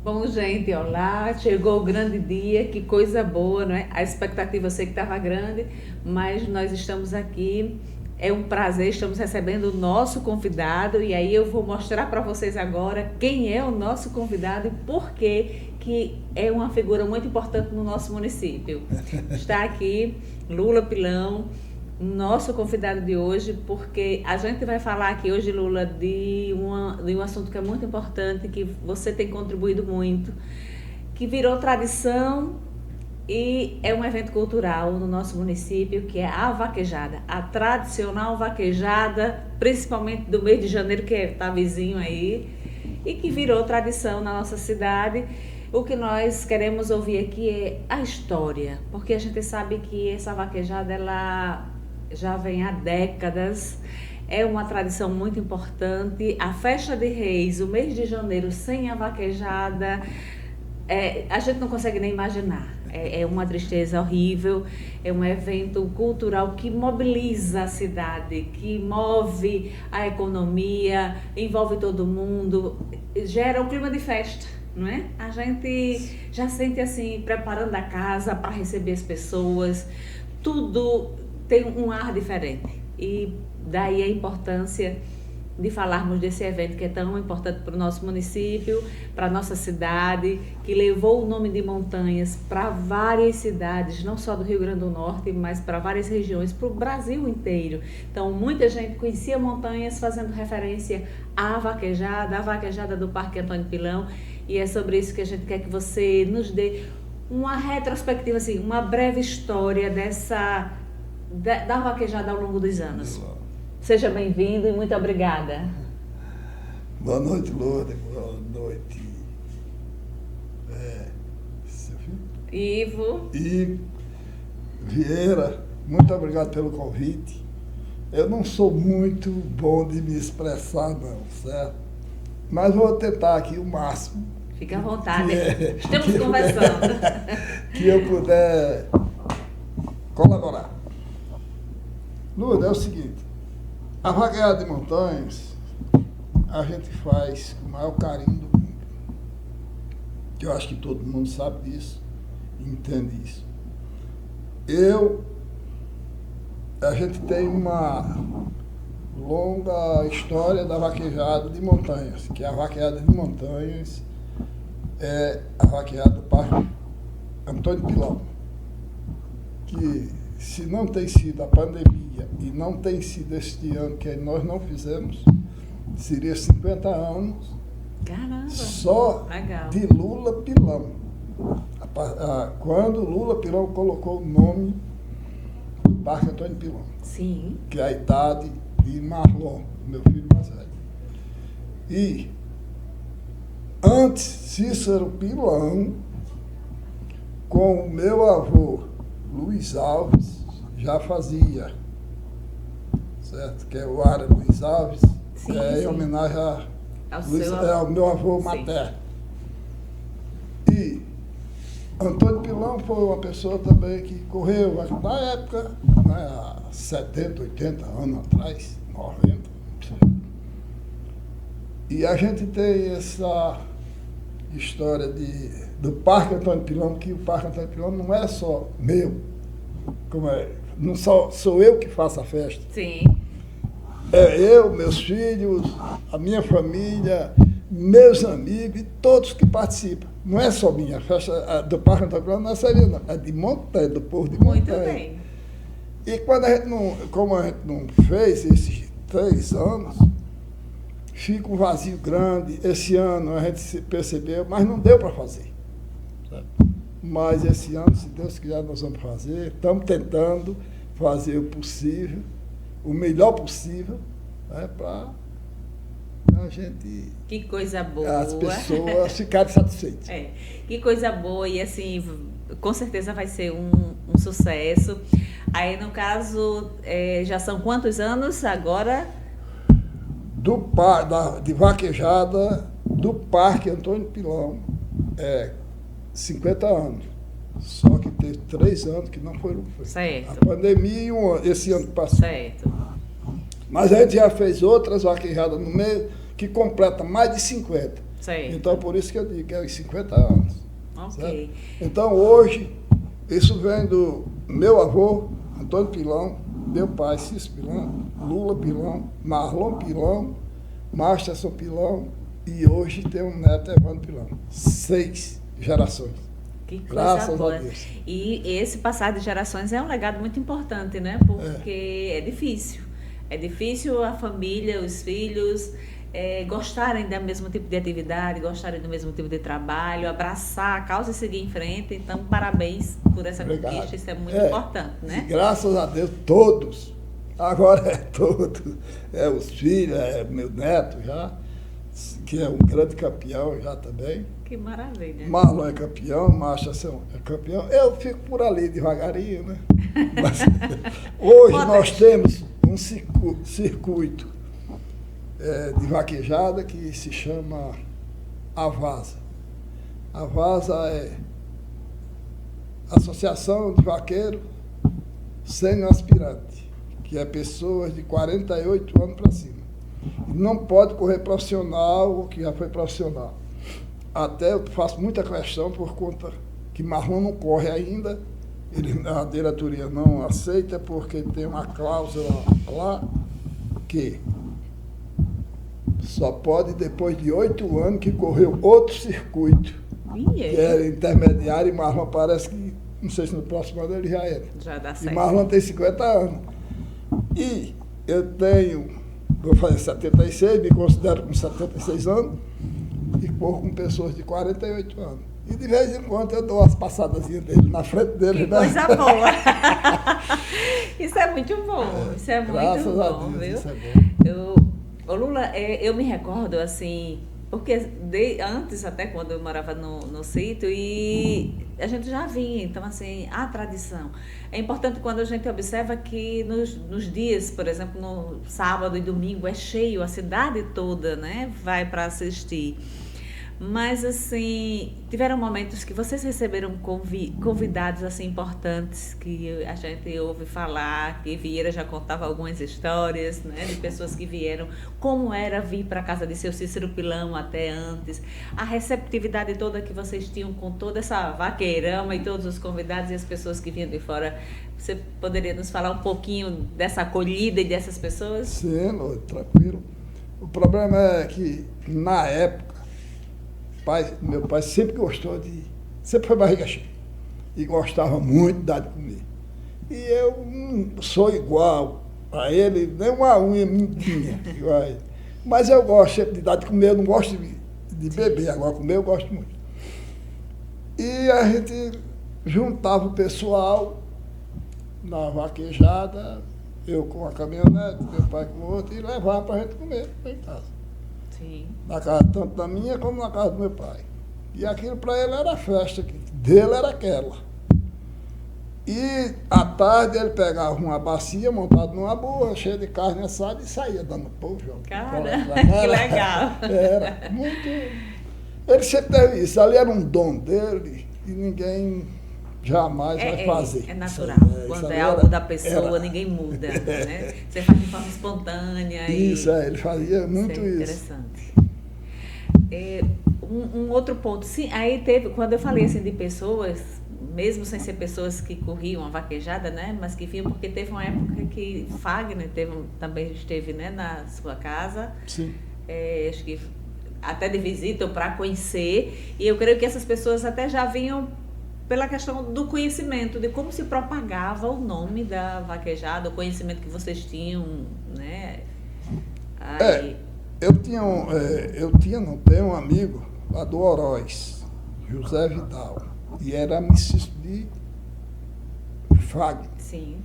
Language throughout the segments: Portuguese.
Bom, gente, olá, chegou o grande dia, que coisa boa, não é? A expectativa eu sei que estava grande, mas nós estamos aqui, é um prazer, estamos recebendo o nosso convidado e aí eu vou mostrar para vocês agora quem é o nosso convidado e por que é uma figura muito importante no nosso município. Está aqui Lula Pilão, nosso convidado de hoje, porque a gente vai falar aqui hoje, Lula, de um assunto que é muito importante, que você tem contribuído muito, que virou tradição e é um evento cultural no nosso município, que é a vaquejada, a tradicional vaquejada, principalmente do mês de janeiro, que está vizinho aí, e que virou tradição na nossa cidade. O que nós queremos ouvir aqui é a história, porque a gente sabe que essa vaquejada, ela já vem há décadas, é uma tradição muito importante. A festa de Reis, o mês de janeiro sem a vaquejada, a gente não consegue nem imaginar. É uma tristeza horrível, é um evento cultural que mobiliza a cidade, que move a economia, envolve todo mundo, gera um clima de festa, não é? A gente já sente assim, preparando a casa para receber as pessoas, tudo tem um ar diferente. E daí a importância de falarmos desse evento que é tão importante para o nosso município, para a nossa cidade, que levou o nome de Montanhas para várias cidades, não só do Rio Grande do Norte, mas para várias regiões, para o Brasil inteiro. Então, muita gente conhecia Montanhas fazendo referência à vaquejada do Parque Antônio Pilão, e é sobre isso que a gente quer que você nos dê uma retrospectiva, assim, uma breve história da vaquejada ao longo dos anos. Seja bem-vindo e muito obrigada. Boa noite, Lourdes. Boa noite, Ivo. E Vieira, muito obrigado pelo convite. Eu não sou muito bom de me expressar, não, certo? Mas vou tentar aqui o máximo. Fica à vontade, estamos conversando. Que eu puder colaborar. Lourdes, é o seguinte, a vaquejada de Montanhas a gente faz com o maior carinho do mundo. Eu acho que todo mundo sabe disso, entende isso. A gente tem uma longa história da vaquejada de Montanhas, que a vaquejada de Montanhas é a vaquejada do Parque Antônio Pilão, que se não tem sido a pandemia e não tem sido este ano que nós não fizemos, seria 50 anos. Caramba, só legal. De Lula Pilão. Quando Lula Pilão colocou o nome do Parque Antônio Pilão. Sim. Que é a idade de Marlon, meu filho mais velho. E antes, Cícero Pilão, com o meu avô, Luiz Alves, já fazia, certo? Que é o Ara Luiz Alves, sim, em sim. homenagem ao meu avô materno. E Antônio Pilão foi uma pessoa também que correu, na época, né, há 70, 80 anos atrás, 90, não sei. E a gente tem essa história do Parque Antônio Pilão, que o Parque Antônio Pilão não é só meu, não sou eu que faço a festa. Sim. É eu, meus filhos, a minha família, meus amigos e todos que participam. Não é só minha, a festa do Parque Antônio Pilão não é só minha, não, é de Montanha, do povo de Montanha. Muito bem. E como a gente não fez esses 3 anos, fica um vazio grande. Esse ano a gente se percebeu, mas não deu para fazer. Certo? Mas esse ano, se Deus quiser, nós vamos fazer. Estamos tentando fazer o possível, o melhor possível, né, para a gente... Que coisa boa. As pessoas ficarem satisfeitas. Que coisa boa e assim, com certeza vai ser um sucesso. Aí, no caso, já são quantos anos agora? De vaquejada do Parque Antônio Pilão, 50 anos. Só que teve 3 anos que não foram feitos. Certo. A pandemia e esse ano que passou. Certo. Mas a gente já fez outras vaquejadas no meio, que completa mais de 50. Certo. Então, por isso que eu digo que é os 50 anos. Ok. Certo? Então, hoje, isso vem do meu avô, Antônio Pilão, meu pai, Cício Pilão, Lula Pilão, Marlon Pilão, Masterson Pilão, e hoje tem um neto, Evandro Pilão. 6 gerações. Que coisa Graças boa. a Deus. E esse passar de gerações é um legado muito importante, né? Porque é difícil. É difícil a família, os filhos gostarem do mesmo tipo de atividade, gostarem do mesmo tipo de trabalho, abraçar a causa e seguir em frente. Então, parabéns por essa conquista, isso é muito importante, né? Graças a Deus, todos. Agora é todos. É os filhos, é meu neto já, que é um grande campeão já também. Que maravilha. Marlon é campeão, Masterson é campeão. Eu fico por ali devagarinho, né? Mas, hoje nós temos um circuito de vaquejada que se chama Avasa. Avasa é Associação de Vaqueiros Sem Aspirante, que é pessoas de 48 anos para cima. Não pode correr profissional ou que já foi profissional. Até eu faço muita questão por conta que Marlon não corre ainda, a diretoria não aceita porque tem uma cláusula lá que só pode depois de 8 anos que correu outro circuito, que era intermediário, e Marlon parece que, não sei se no próximo ano ele já era. Já dá certo. E Marlon tem 50 anos. E eu vou fazer 76, me considero com 76 anos, e corro com pessoas de 48 anos. E de vez em quando eu dou umas passadazinhas dele na frente dele. Que coisa boa! Isso é muito bom, isso é muito Graças a bom, Deus, viu? isso é bom. Ô Lula, eu me recordo assim, porque antes até quando eu morava no sítio e a gente já vinha, então assim, a tradição. É importante quando a gente observa que nos dias, por exemplo, no sábado e domingo é cheio, a cidade toda, né, vai para assistir. Mas assim, tiveram momentos que vocês receberam convidados assim importantes que a gente ouve falar, que Vieira já contava algumas histórias, né, de pessoas que vieram, como era vir para a casa de seu Cícero Pilão até antes, a receptividade toda que vocês tinham com toda essa vaqueirama e todos os convidados e as pessoas que vinham de fora. Você poderia nos falar um pouquinho dessa acolhida e dessas pessoas? Sim, tranquilo. O problema é que na época meu pai sempre sempre foi barriga cheia e gostava muito de dar de comer. E eu não sou igual a ele, nem uma unha minha igual a ele. Mas eu gosto sempre de dar de comer, eu não gosto de beber, agora comer eu gosto muito. E a gente juntava o pessoal na vaquejada, eu com a caminhonete, meu pai com outra, e levava para a gente comer em casa. Sim. Na casa tanto da minha como na casa do meu pai. E aquilo para ele era festa, dele era aquela. E à tarde ele pegava uma bacia montada numa boa, cheia de carne assada e saía dando povo. Cara, que legal. Era muito. Ele sempre teve isso, ali era um dom dele e ninguém jamais vai fazer. É natural. Quando é algo da pessoa, ninguém muda. Né? Você faz de forma espontânea. Isso, ele fazia muito isso. Interessante. Um outro ponto, sim, aí teve, quando eu falei assim de pessoas, mesmo sem ser pessoas que corriam a vaquejada, né, mas que vinham, porque teve uma época que Fagner também esteve, né, na sua casa. Sim. Acho que até de visita ou para conhecer, e eu creio que essas pessoas até já vinham pela questão do conhecimento, de como se propagava o nome da vaquejada, o conhecimento que vocês tinham, né? Aí... não tenho um amigo lá do Oroz, José Vidal, e era amicício de Fagner. Sim.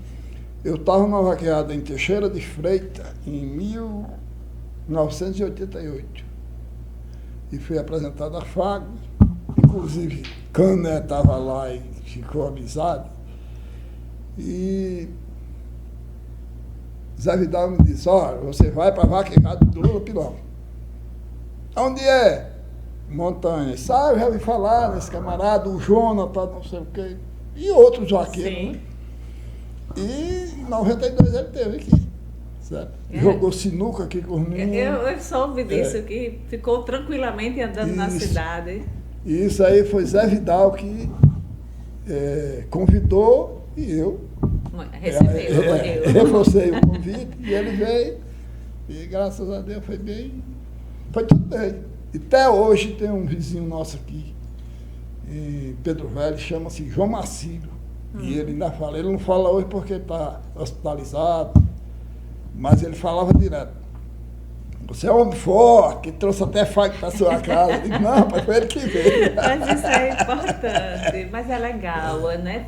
Eu estava na vaquejada em Teixeira de Freitas em 1988 e fui apresentado a Fagner, inclusive Cané estava lá e ficou amizade. E Zé Vidal me disse, olha, você vai para a vaquejada do Lula Pilão. Onde é? Montanha. Sabe, já ouvi falar nesse camarada, o Jonathan, não sei o quê, e outros vaqueiros. Né? E em 92 ele teve aqui. Jogou sinuca aqui com os meninos. Eu soube disso, que ficou tranquilamente andando na cidade. E isso aí foi Zé Vidal que convidou e eu reforcei o convite e ele veio. E graças a Deus foi tudo bem. E até hoje tem um vizinho nosso aqui, em Pedro Velho, chama-se João Marcílio. E ele ainda fala, ele não fala hoje porque está hospitalizado, mas ele falava direto. Você é um homem forte, que trouxe até faca para sua casa. Eu digo, não, mas foi ele que veio. Mas isso é importante, mas é legal, né?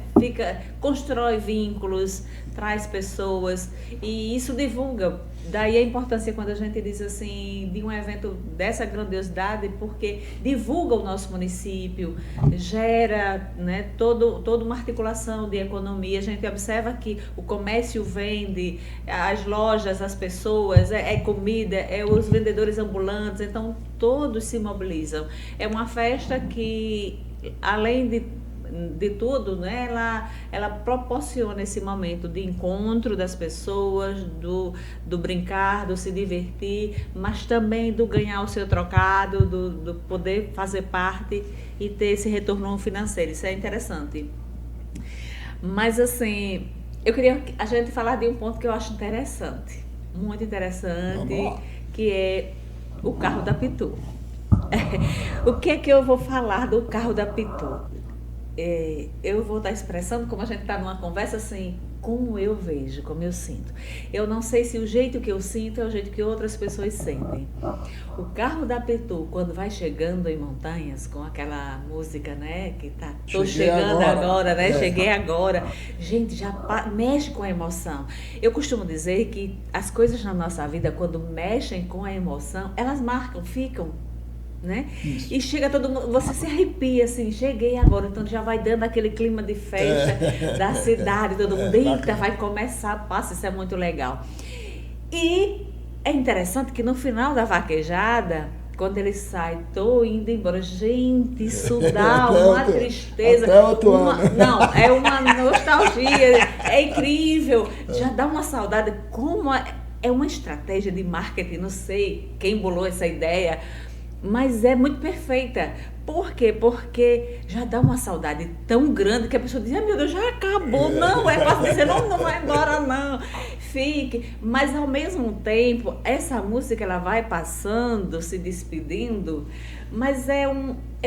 Constrói vínculos, traz pessoas e isso divulga. Daí a importância quando a gente diz assim, de um evento dessa grandiosidade, porque divulga o nosso município, gera, né, toda uma articulação de economia. A gente observa que o comércio vende, as lojas, as pessoas, é comida, os vendedores ambulantes, então todos se mobilizam. É uma festa que, além de tudo, né, ela proporciona esse momento de encontro das pessoas, do brincar, do se divertir, mas também do ganhar o seu trocado, do poder fazer parte e ter esse retorno financeiro. Isso é interessante. Mas assim, eu queria a gente falar de um ponto que eu acho interessante, muito interessante, que é o carro da Pitu. O que é que eu vou falar do carro da Pitu? Eu vou estar expressando, como a gente está numa conversa, assim, como eu vejo, como eu sinto. Eu não sei se o jeito que eu sinto é o jeito que outras pessoas sentem. O carro da Pitu, quando vai chegando em Montanhas, com aquela música, né, que tá, tô chegando agora, né, cheguei agora. Gente, já mexe com a emoção. Eu costumo dizer que as coisas na nossa vida, quando mexem com a emoção, elas marcam, ficam. Né? E chega todo mundo, você se arrepia assim, cheguei agora, então já vai dando aquele clima de festa da cidade, todo mundo, eita, vai começar, passa, isso é muito legal. E é interessante que no final da vaquejada, quando ele sai, tô indo embora, gente, isso dá uma tristeza, não, é uma nostalgia, é incrível, já dá uma saudade, como é uma estratégia de marketing, não sei quem bolou essa ideia, mas é muito perfeita. Por quê? Porque já dá uma saudade tão grande que a pessoa diz, meu Deus, já acabou. Não, é para dizer, não vai embora não. Fique. Mas ao mesmo tempo, essa música ela vai passando, se despedindo, mas é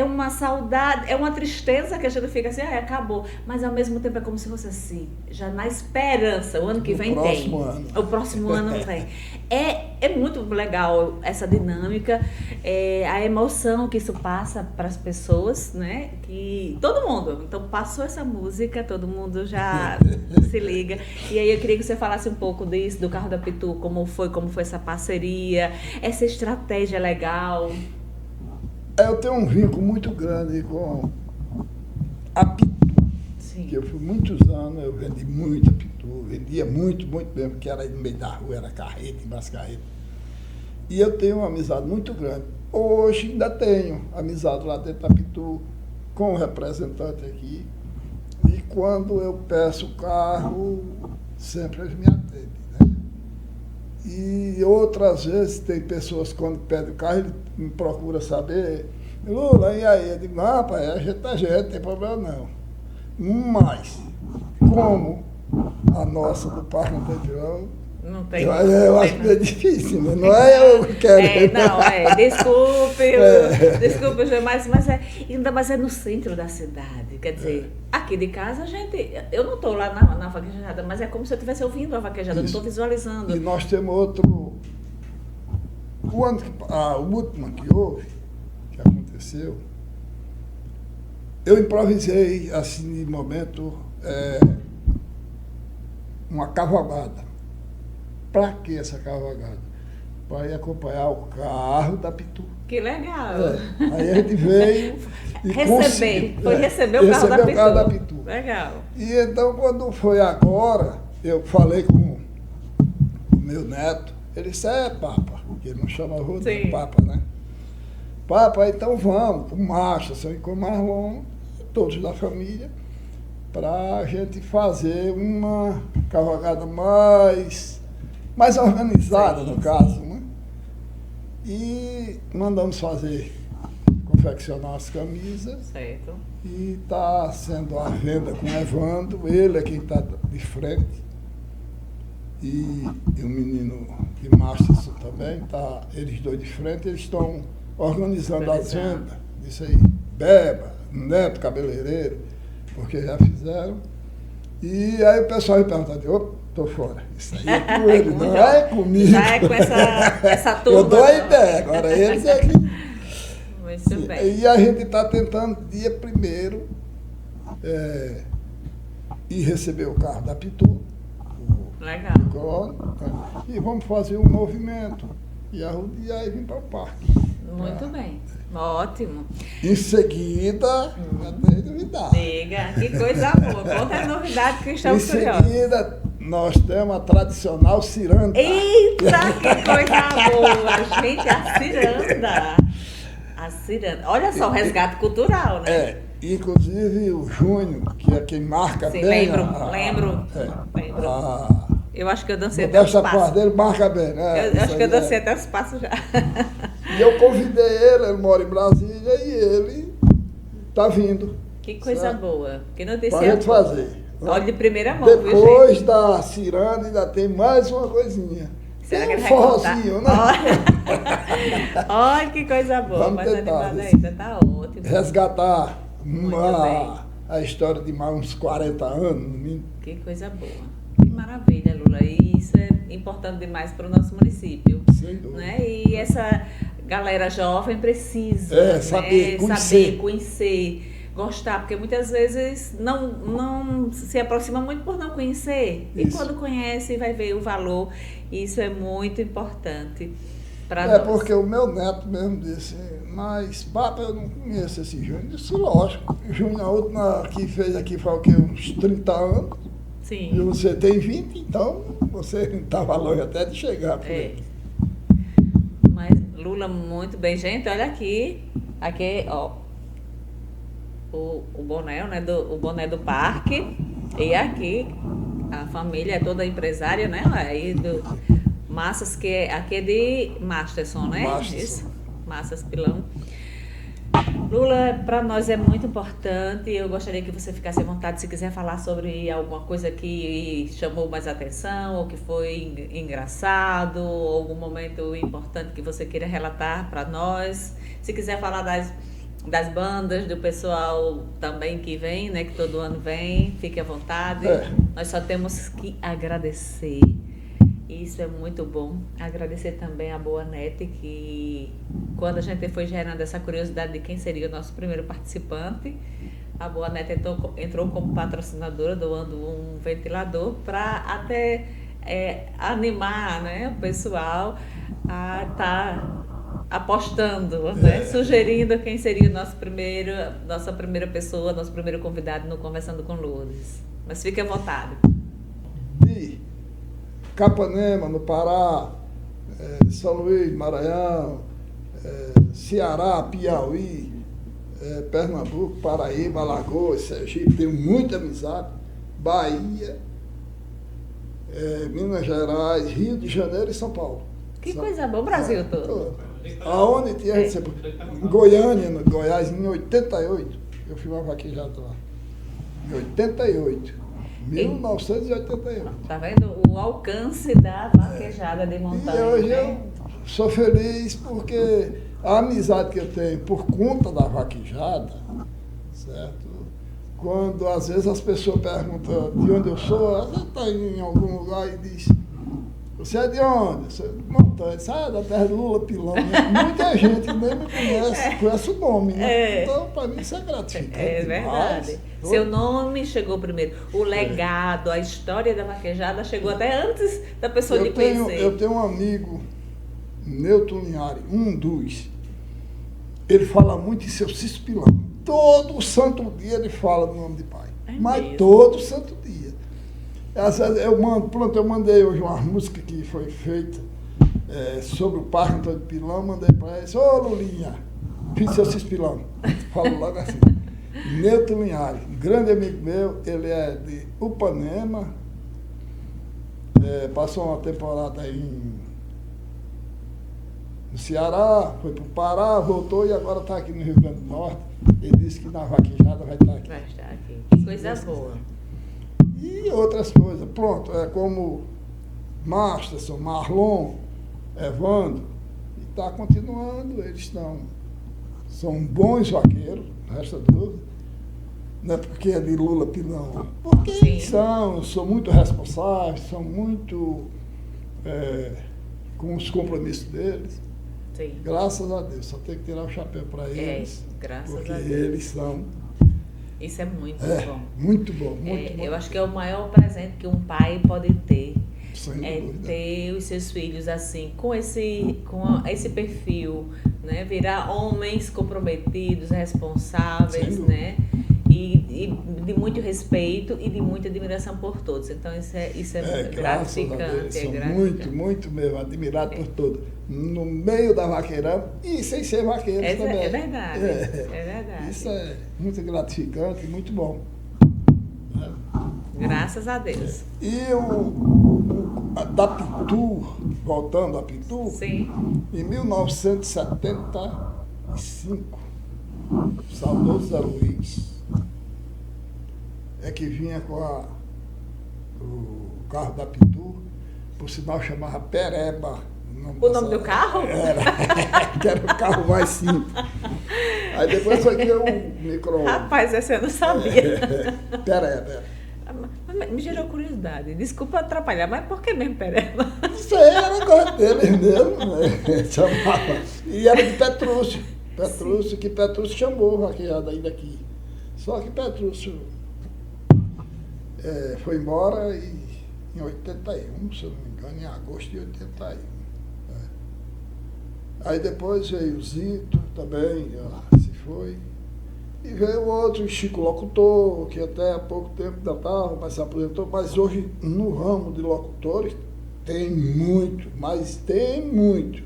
uma saudade, é uma tristeza que a gente fica assim, acabou. Mas ao mesmo tempo é como se fosse assim, já na esperança, o ano que vem tem. O próximo ano tem. É muito legal essa dinâmica, a emoção que isso passa para as pessoas, né? Que todo mundo, então passou essa música, todo mundo já se liga. E aí eu queria que você falasse um pouco disso, do carro da Pitu, como foi essa parceria, essa estratégia legal. Eu tenho um vínculo muito grande com a Pitu. Sim. Que eu fui muitos anos, eu vendi muita Pitu, vendia muito mesmo, porque era aí no meio da rua, era carreta, embaixo carreta. E eu tenho uma amizade muito grande. Hoje ainda tenho amizade lá dentro da Pitu, com o representante aqui. E quando eu peço o carro, sempre eles me atendem, né? E outras vezes tem pessoas quando pedem o carro, ele me procura saber, Lula, e aí? Eu digo, não, rapaz, a gente não tem problema não. Mas, como a nossa do Parque não tem pilão, não tem. Eu acho que é difícil, né? Não é eu que quero. Desculpe, mas é no centro da cidade. Quer dizer, aqui de casa eu não estou lá na vaquejada, mas é como se eu estivesse ouvindo a vaquejada, não estou visualizando. E nós temos outro. A última que houve, que aconteceu, eu improvisei, assim, de momento, uma cavalgada. Para que essa cavalgada? Para ir acompanhar o carro da Pitu. Que legal! Aí a gente veio e receber o carro da Pitu. Legal. E então, quando foi agora, eu falei com o meu neto, ele disse, Papa, que ele não chama o Papa, né? Papa, então vamos, com marcha, com marrom, todos da família, para a gente fazer uma cavalgada mais mais organizada, no caso, né? E mandamos confeccionar as camisas. Certo. E está sendo a venda com o Evandro, ele é quem está de frente. E o menino de Masterson também, tá, eles dois de frente, eles estão organizando as vendas disso aí. Beba, Neto, cabeleireiro, porque já fizeram. E aí o pessoal vai perguntar, tô fora. Isso aí é com ele, não é comigo. Já é com essa turma. Eu dou a ideia, agora eles é que... Muito bem. E a gente está tentando, dia 1º, ir receber o carro da Pitu. Legal. E vamos fazer um movimento. E aí vim para o parque. Muito bem. Ótimo. Em seguida, tem novidade. Diga, que coisa boa. Conta a novidade que estamos curiosos. Em seguida, nós temos a tradicional ciranda. Eita, que coisa boa, gente, a ciranda. A ciranda. Olha só, o resgate cultural, né? Inclusive o Júnior, que é quem marca Sim, bem. lembro. Eu acho que eu dancei até os passos. passos. Dele marca bem, né? Eu acho que eu dancei até os passos já. E eu convidei ele mora em Brasília e ele tá vindo. Que coisa certo? Boa. Que notícia pra gente fazer. Olha de primeira mão, viu, gente? Depois da ciranda ainda tem mais uma coisinha. Será que ele vai forrozinho, né? Olha que coisa boa. Vamos mais tentar, animada ainda, tá ótimo. Resgatar a história de mais uns 40 anos, no mínimo. Que coisa boa. Que maravilha, Lula. E isso é importante demais para o nosso município. Sem dúvida. Né? E essa galera jovem precisa saber conhecer, gostar, porque muitas vezes não se aproxima muito por não conhecer. Isso. E quando conhece, vai ver o valor. Isso é muito importante para nós. Porque o meu neto mesmo disse, mas papai, eu não conheço esse Júnior. Eu disse, lógico. O Júnior, a última que fez aqui foi o quê? Uns 30 anos. Sim. E você tem 20, então você estava longe até de chegar. Mas Lula, muito bem, gente. Olha aqui, ó, o boné, né, o boné do parque. E aqui a família é toda empresária, né? Aí do Massas, que aqui é de Masterson, né? Masterson. Isso. Massas Pilão. Lula, para nós é muito importante. Eu gostaria que você ficasse à vontade se quiser falar sobre alguma coisa que chamou mais atenção, ou que foi engraçado, ou algum momento importante que você queira relatar para nós. Se quiser falar das bandas, do pessoal também que vem, né, que todo ano vem, fique à vontade. Nós só temos que agradecer. Isso é muito bom. Agradecer também a Boa Net, que quando a gente foi gerando essa curiosidade de quem seria o nosso primeiro participante, a Boa Net entrou como patrocinadora, doando um ventilador para até animar, né, o pessoal a estar apostando, né, sugerindo quem seria nossa primeira pessoa, nosso primeiro convidado no Conversando com Lourdes. Mas fique à vontade. Capanema, no Pará, São Luís, Maranhão, Ceará, Piauí, Pernambuco, Paraíba, Alagoas, Sergipe, tenho muita amizade, Bahia, Minas Gerais, Rio de Janeiro e São Paulo. Que coisa boa, o Brasil todo. Aonde tinha em Goiânia, no Goiás, em 88, eu fui uma vaquejada lá. Em 88. 1988. Tá vendo o alcance da vaquejada de montanha? E hoje eu sou feliz porque a amizade que eu tenho por conta da vaquejada, certo? Quando às vezes as pessoas perguntam de onde eu sou, você está em algum lugar e diz, você é de onde? Você é de montanha, da terra do Lula Pilão. Muita gente nem me conhece o nome, né? Então, para mim, isso é gratificante. É verdade. Seu nome chegou primeiro. O legado, a história da vaquejada chegou até antes da pessoa lhe conhecer. Eu tenho um amigo, Newton Linhares, ele fala muito em seu Cício Pilão. Todo santo dia ele fala do nome de pai. Mas todo santo dia. Às vezes eu mandei hoje uma música que foi feita sobre o Parque Antônio Pilão, mandei para ele, ô Lulinha, fiz seu Cício Pilão. Falo logo assim. Newton Linhares, um grande amigo meu, ele é de Upanema, passou uma temporada no Ceará, foi para o Pará, voltou e agora está aqui no Rio Grande do Norte. Ele disse que na vaquejada vai estar aqui. Vai estar aqui. Que coisa boa. E outras coisas. Pronto, como Masterson, Marlon, Evandro, e está continuando, eles são bons vaqueiros, não resta dúvida. Não é porque é de Lula Pilão, porque eles são muito responsáveis, são muito com os compromissos deles. Sim. Graças a Deus, só tem que tirar o chapéu para eles, graças porque a Deus. Eles são... Isso é muito bom. Muito bom, muito bom. Eu acho que é o maior presente que um pai pode ter. Sem dúvida. Ter os seus filhos assim, com esse perfil, né? Virar homens comprometidos, responsáveis, né? E de muito respeito e de muita admiração por todos. Então isso é gratificante. Sou muito mesmo, admirado por todos. No meio da vaqueirão e sem ser vaqueiros também. É verdade, é verdade. Isso é muito gratificante e muito bom. Graças a Deus. E da Pitu, voltando a Pitu, sim, em 1975, saudoso Zé Luiz, que vinha com o carro da Pitu, por sinal chamava Pereba. O nome do carro? Que era o carro mais simples. Aí depois foi que o micro-ondas. Rapaz, essa eu não sabia. Pereba. Me gerou curiosidade. Desculpa atrapalhar, mas por que mesmo Pereba? Não sei, era coisa dele mesmo, né? Chamava. E era de Petrúcio. Que Petrúcio chamou a vaquejada aí daqui. Só que Petrúcio foi embora em 81, se eu não me engano, em agosto de 81. Aí depois veio o Zito também, se foi. E veio outro, Chico Locutor, que até há pouco tempo ainda estava, mas se aposentou. Mas hoje, no ramo de locutores, tem muito, mas tem muito.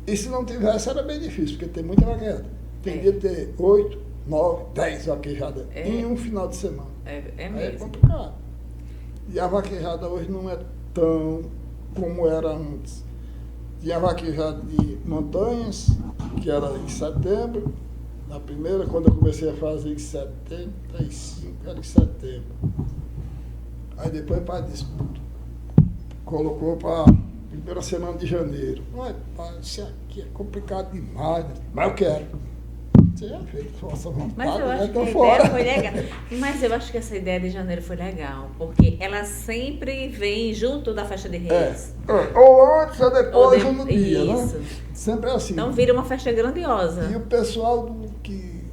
E se não tivesse, era bem difícil, porque tem muita vaquejada. Tem dia de ter 8, 9, 10 vaquejadas em um final de semana. É mesmo. É complicado. E a vaquejada hoje não é tão como era antes. Tinha a vaquejada de Montanhas, que era em setembro. Na primeira, quando eu comecei a fazer em 75, era em setembro. Aí depois para disputa. Colocou para a primeira semana de janeiro. Ai, pai, isso aqui é complicado demais, mas eu quero. Você já fez força vontade, mas eu acho que a fora. ideia foi legal. Mas eu acho que essa ideia de janeiro foi legal, porque ela sempre vem junto da festa de Reis. Ou antes ou depois ou no dia, isso, né? Sempre é assim. Então vira uma festa grandiosa. E o pessoal que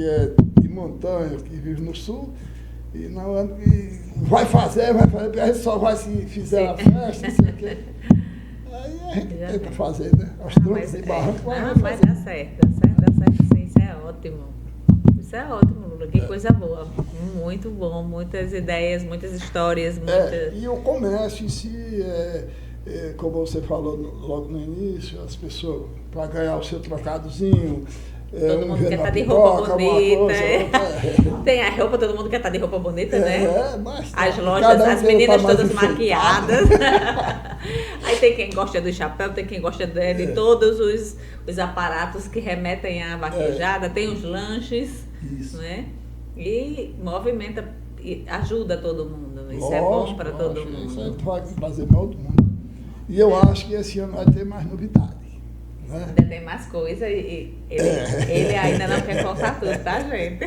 é de montanha, que vive no sul, e não vai fazer, porque a gente só vai se fizer a festa, não sei o quê. Aí a gente tenta fazer, né? Aos troncos e barrancos. Mas dá certo sim, isso é ótimo. Isso é ótimo, Lula, que coisa boa. Muito bom, muitas ideias, muitas histórias. E o comércio em si, como você falou logo no início, as pessoas, para ganhar o seu trocadozinho. Todo mundo quer estar de roupa bonita. Tem a roupa, todo mundo quer estar de roupa bonita, né? Mas as lojas, as meninas todas maquiadas. Aí tem quem gosta do chapéu, tem quem gosta de todos os aparatos que remetem à vaquejada, tem os lanches, né? E movimenta, e ajuda todo mundo. Isso é bom para todo mundo. Isso vai fazer mal todo mundo. E eu acho que esse ano vai ter mais novidade. Ainda tem mais coisa e ele ainda não quer contar tudo, tá, gente?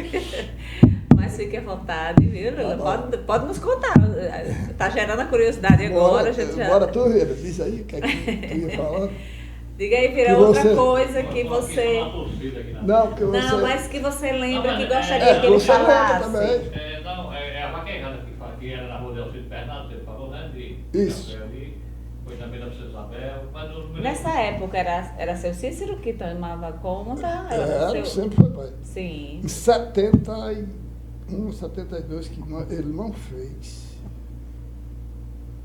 Mas fique à vontade, viu, Lula? Pode nos contar. Tá gerando a curiosidade agora. A gente já... Bora, tu, Vira, diz aí o que é que tu ia falar. Diga aí, Vira, outra coisa que você... Não, mas que você lembra que gostaria que ele falasse. Também. É a vaquejada que era na rua Delcídio Bernardo, você falou, né? Isso. Foi também da Princesa Isabel. Nessa época era seu Cícero que tomava conta? Sempre foi pai. Sim. Em 71, 72, que ele não fez.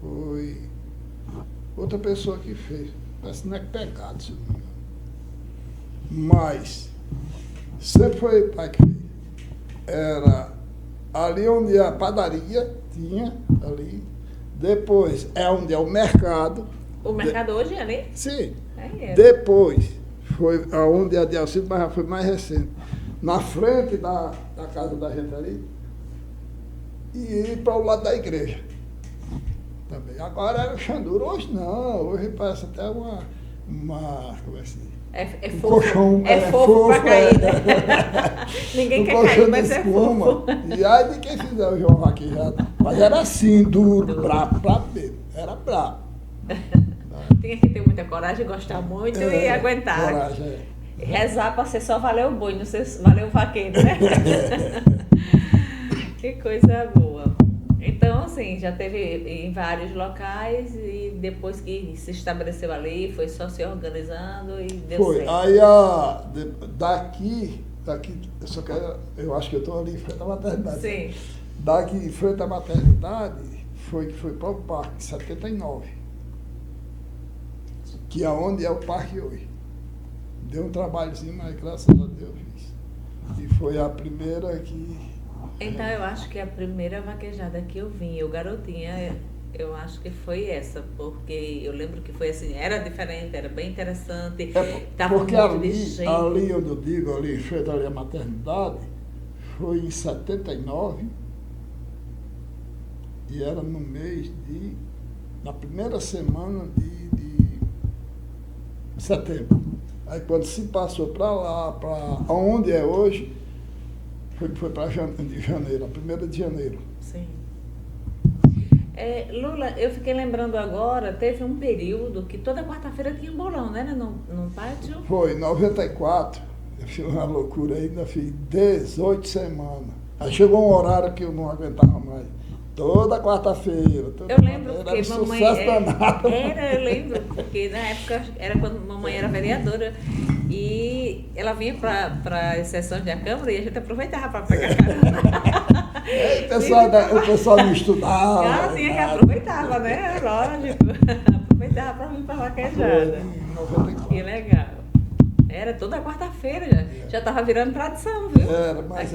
Foi outra pessoa que fez. Parece que não é pegado, se não me engano. Mas sempre foi pai que fez. Era ali onde a padaria tinha, ali, Depois é onde é o mercado. O mercado hoje é ali? Sim. É. Depois foi aonde é de Alcides, mas já foi mais recente. Na frente da casa da gente ali. E ir para o lado da igreja. Também. Agora era o Xandura. Hoje não. Hoje parece até uma como é que se diz? É Um fofo. colchão, É fofo para cair, né? Ninguém quer colchão cair, mas de é espuma. fofo. E aí de quem fizer o João Vaquejada. Mas era assim, duro, brabo mesmo. Era brabo. Tinha que ter muita coragem, gostar muito e aguentar. Coragem, Rezar para ser só valer o boi, não ser valer o vaqueiro, né? Que coisa boa. Então, assim, já teve em vários locais e depois que se estabeleceu ali, foi só se organizando e deu foi. certo. Aí daqui, eu acho que eu estou ali em frente à maternidade. Sim. Daqui em frente à maternidade foi para o parque, em 79. Que é onde é o parque hoje. Deu um trabalhozinho, mas graças a Deus fiz. E foi a primeira que... Então eu acho que a primeira vaquejada que eu vim, eu garotinha, eu acho que foi essa, porque eu lembro que foi assim, era diferente, era bem interessante, tava porque um monte de gente. ali onde eu digo, ali em frente ali a maternidade, foi em 79 e era no mês na primeira semana de setembro. Aí quando se passou para lá, para onde é hoje, foi para janeiro, a 1ª de janeiro. Sim. Lula, eu fiquei lembrando agora, teve um período que toda quarta-feira tinha bolão, né? No pátio? Foi, em 94, eu fiz uma loucura ainda, fiz 18 semanas. Aí chegou um horário que eu não aguentava mais. Toda quarta-feira. Eu lembro era porque um mamãe. sucesso danado. Eu lembro, porque na época era quando mamãe era vereadora e ela vinha para as sessões da Câmara e a gente aproveitava para pegar carona. O pessoal não estudava. Ah, sim, é que aproveitava, né? Lógico. Aproveitava para vir para a vaquejada. Que legal. Era toda quarta-feira, já estava virando tradição, viu? Era, mas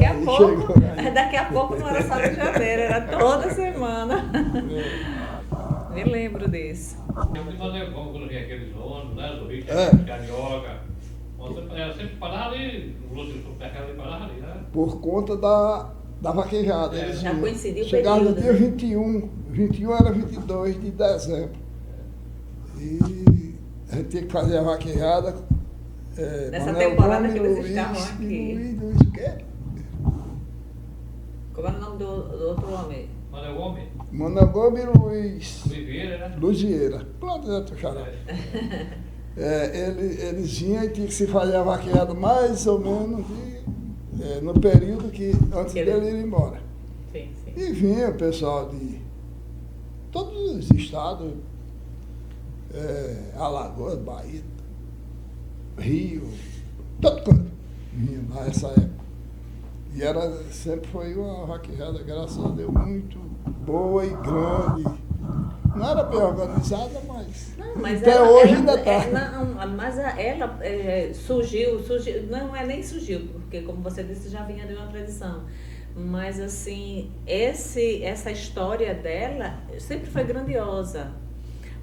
daqui a pouco não era só de janeiro, era toda semana. Me lembro disso. Eu fui fazer quando vinha aqueles ônibus, né? Do Rio, Carioca. Era sempre parar ali, o Lúcio Supermercado ali parava ali, né? Por conta da vaquejada. Eles já coincidiu o chegaram período, no dia né? 21 era 22 de dezembro. E a gente tinha que fazer a vaquejada. Nessa Manuel temporada Gomes, que vocês Luiz, estavam aqui. Luiz o quê? Como era o nome do outro homem? Manuel Gomes. Manuel Gomes e Luiz. Luiz Vieira, né? Luiz Vieira. Pronto, já tô xará. Eles vinham e tinha que se fazer a vaquejada mais ou menos no período antes dele ir embora. Sim, sim. E vinha o pessoal de todos os estados, Alagoas, Bahia, Rio, todo canto, vinha nessa época. E sempre foi uma vaquejada, graças a Deus, muito boa e grande. Não era bem organizada, mas, Mas até hoje ainda está. Mas ela surgiu, não é nem surgiu, porque como você disse, já vinha de uma tradição. Mas assim, essa história dela sempre foi grandiosa.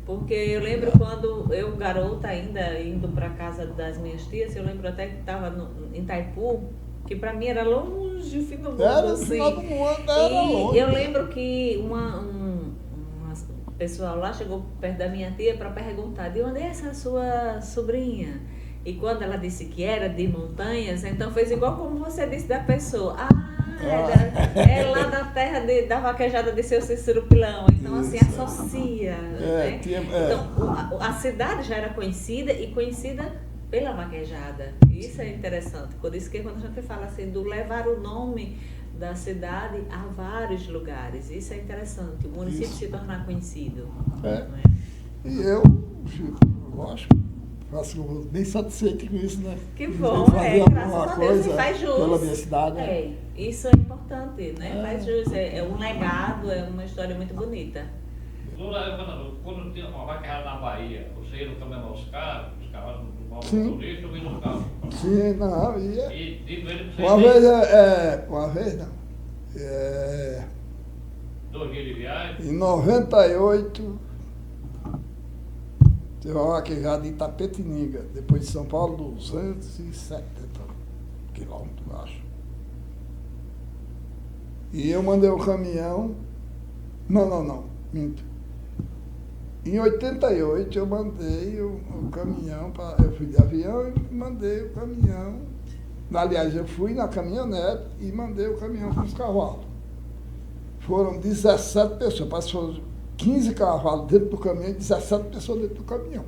Porque eu lembro quando eu, garota ainda, indo para casa das minhas tias, eu lembro até que estava em Itaipu, que para mim era longe, o fim do mundo. Era assim. o final do mundo, era longe. Eu lembro que um pessoal lá chegou perto da minha tia para perguntar: de onde é essa sua sobrinha? E quando ela disse que era de Montanhas, então fez igual como você disse da pessoa. É lá da terra da vaquejada de seu Cícero Pilão. Então, Isso, assim, associa. Né? Então, a cidade já era conhecida e conhecida pela vaquejada. Isso é interessante. Por isso que quando a gente fala assim, do levar o nome da cidade a vários lugares. Isso é interessante. O município se tornar conhecido. É. Né? E eu, lógico, faço bem satisfeito com isso, né? Que bom, fazer graças a Deus, e faz jus. pela minha cidade. Isso é importante, né? Faz jus, é um legado, é uma história muito bonita. Lula, quando tinha uma vaquejada na Bahia, você ia no caminhão os cavalos no motorista ou ia no carro? Sim, não, ia. E digo ele Uma vez não. 2 dias de viagem. Em 98, teve uma vaquejada em Itapetininga, depois de São Paulo, 270 quilômetros, acho. E eu mandei o caminhão. Não, minto. Em 88 eu mandei o caminhão, eu fui de avião e mandei o caminhão. Aliás, eu fui na caminhonete e mandei o caminhão com os cavalos. Foram 17 pessoas, parece que foram 15 cavalos dentro do caminhão e 17 pessoas dentro do caminhão.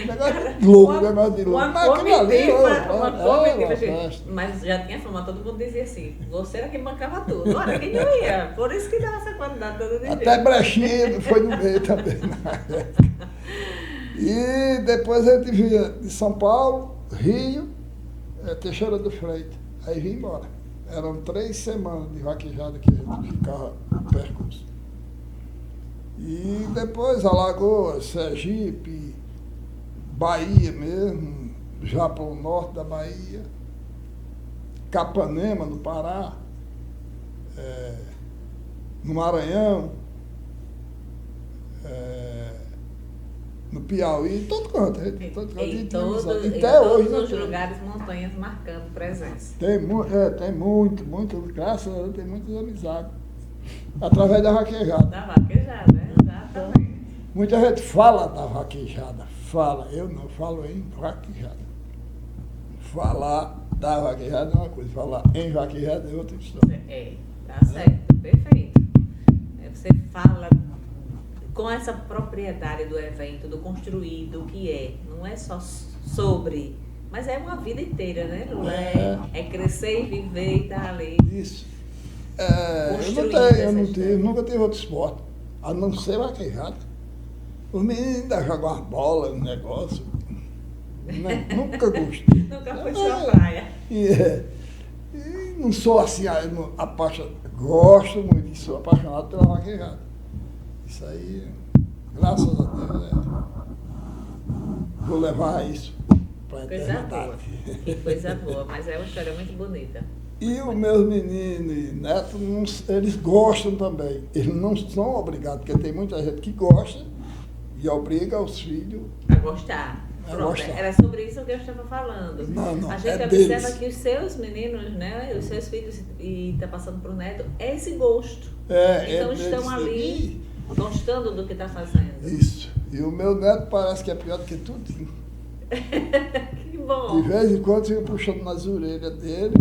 Negócio de louco, negócio de louco. Uma comitiva, gente. Mas já tinha fama, todo mundo dizia assim, você era quem bancava tudo. Olha, quem não ia. Por isso que dava essa qualidade toda de até brechinha foi no meio também na época. E depois a gente vinha de São Paulo, Rio, Teixeira do Freitas. Aí vim embora. Eram 3 semanas de vaquejada que a gente ficava no percurso. E depois Alagoas, Sergipe, Bahia mesmo, já para o norte da Bahia, Capanema, no Pará, no Maranhão, no Piauí, todo canto. Em todos os lugares, montanhas marcando presença. Tem muito, graças a Deus, tem muitas amizades. Através da vaquejada. Da vaquejada, exatamente. Muita gente fala da vaquejada, eu não falo em vaquejada. Falar da vaquejada é uma coisa, falar em vaquejada é outra história. Tá certo, perfeito. Você fala com essa propriedade do evento, do construído, que não é só sobre, mas é uma vida inteira, né, Lula? É crescer e viver e estar ali. Isso. Eu nunca tive outro esporte, a não ser vaquejada. Os meninos ainda jogam as bolas, um negócio. Nunca gostei. Nunca foi sua praia. E não sou assim, apaixonado. Gosto muito, sou apaixonado pela vaquejada. Isso aí, graças a Deus, vou levar isso para a eternidade. Coisa boa, mas é uma história muito bonita. E os meus meninos e netos, eles gostam também. Eles não são obrigados, porque tem muita gente que gosta e obriga os filhos a gostar. Pronto, era sobre isso que eu estava falando. Não, a gente observa que os seus meninos, né, os seus filhos, e está passando para o neto, é esse gosto. Então estão ali gostando do que está fazendo. Isso. E o meu neto parece que é pior do que tudo. Que bom. De vez em quando eu puxando nas orelhas dele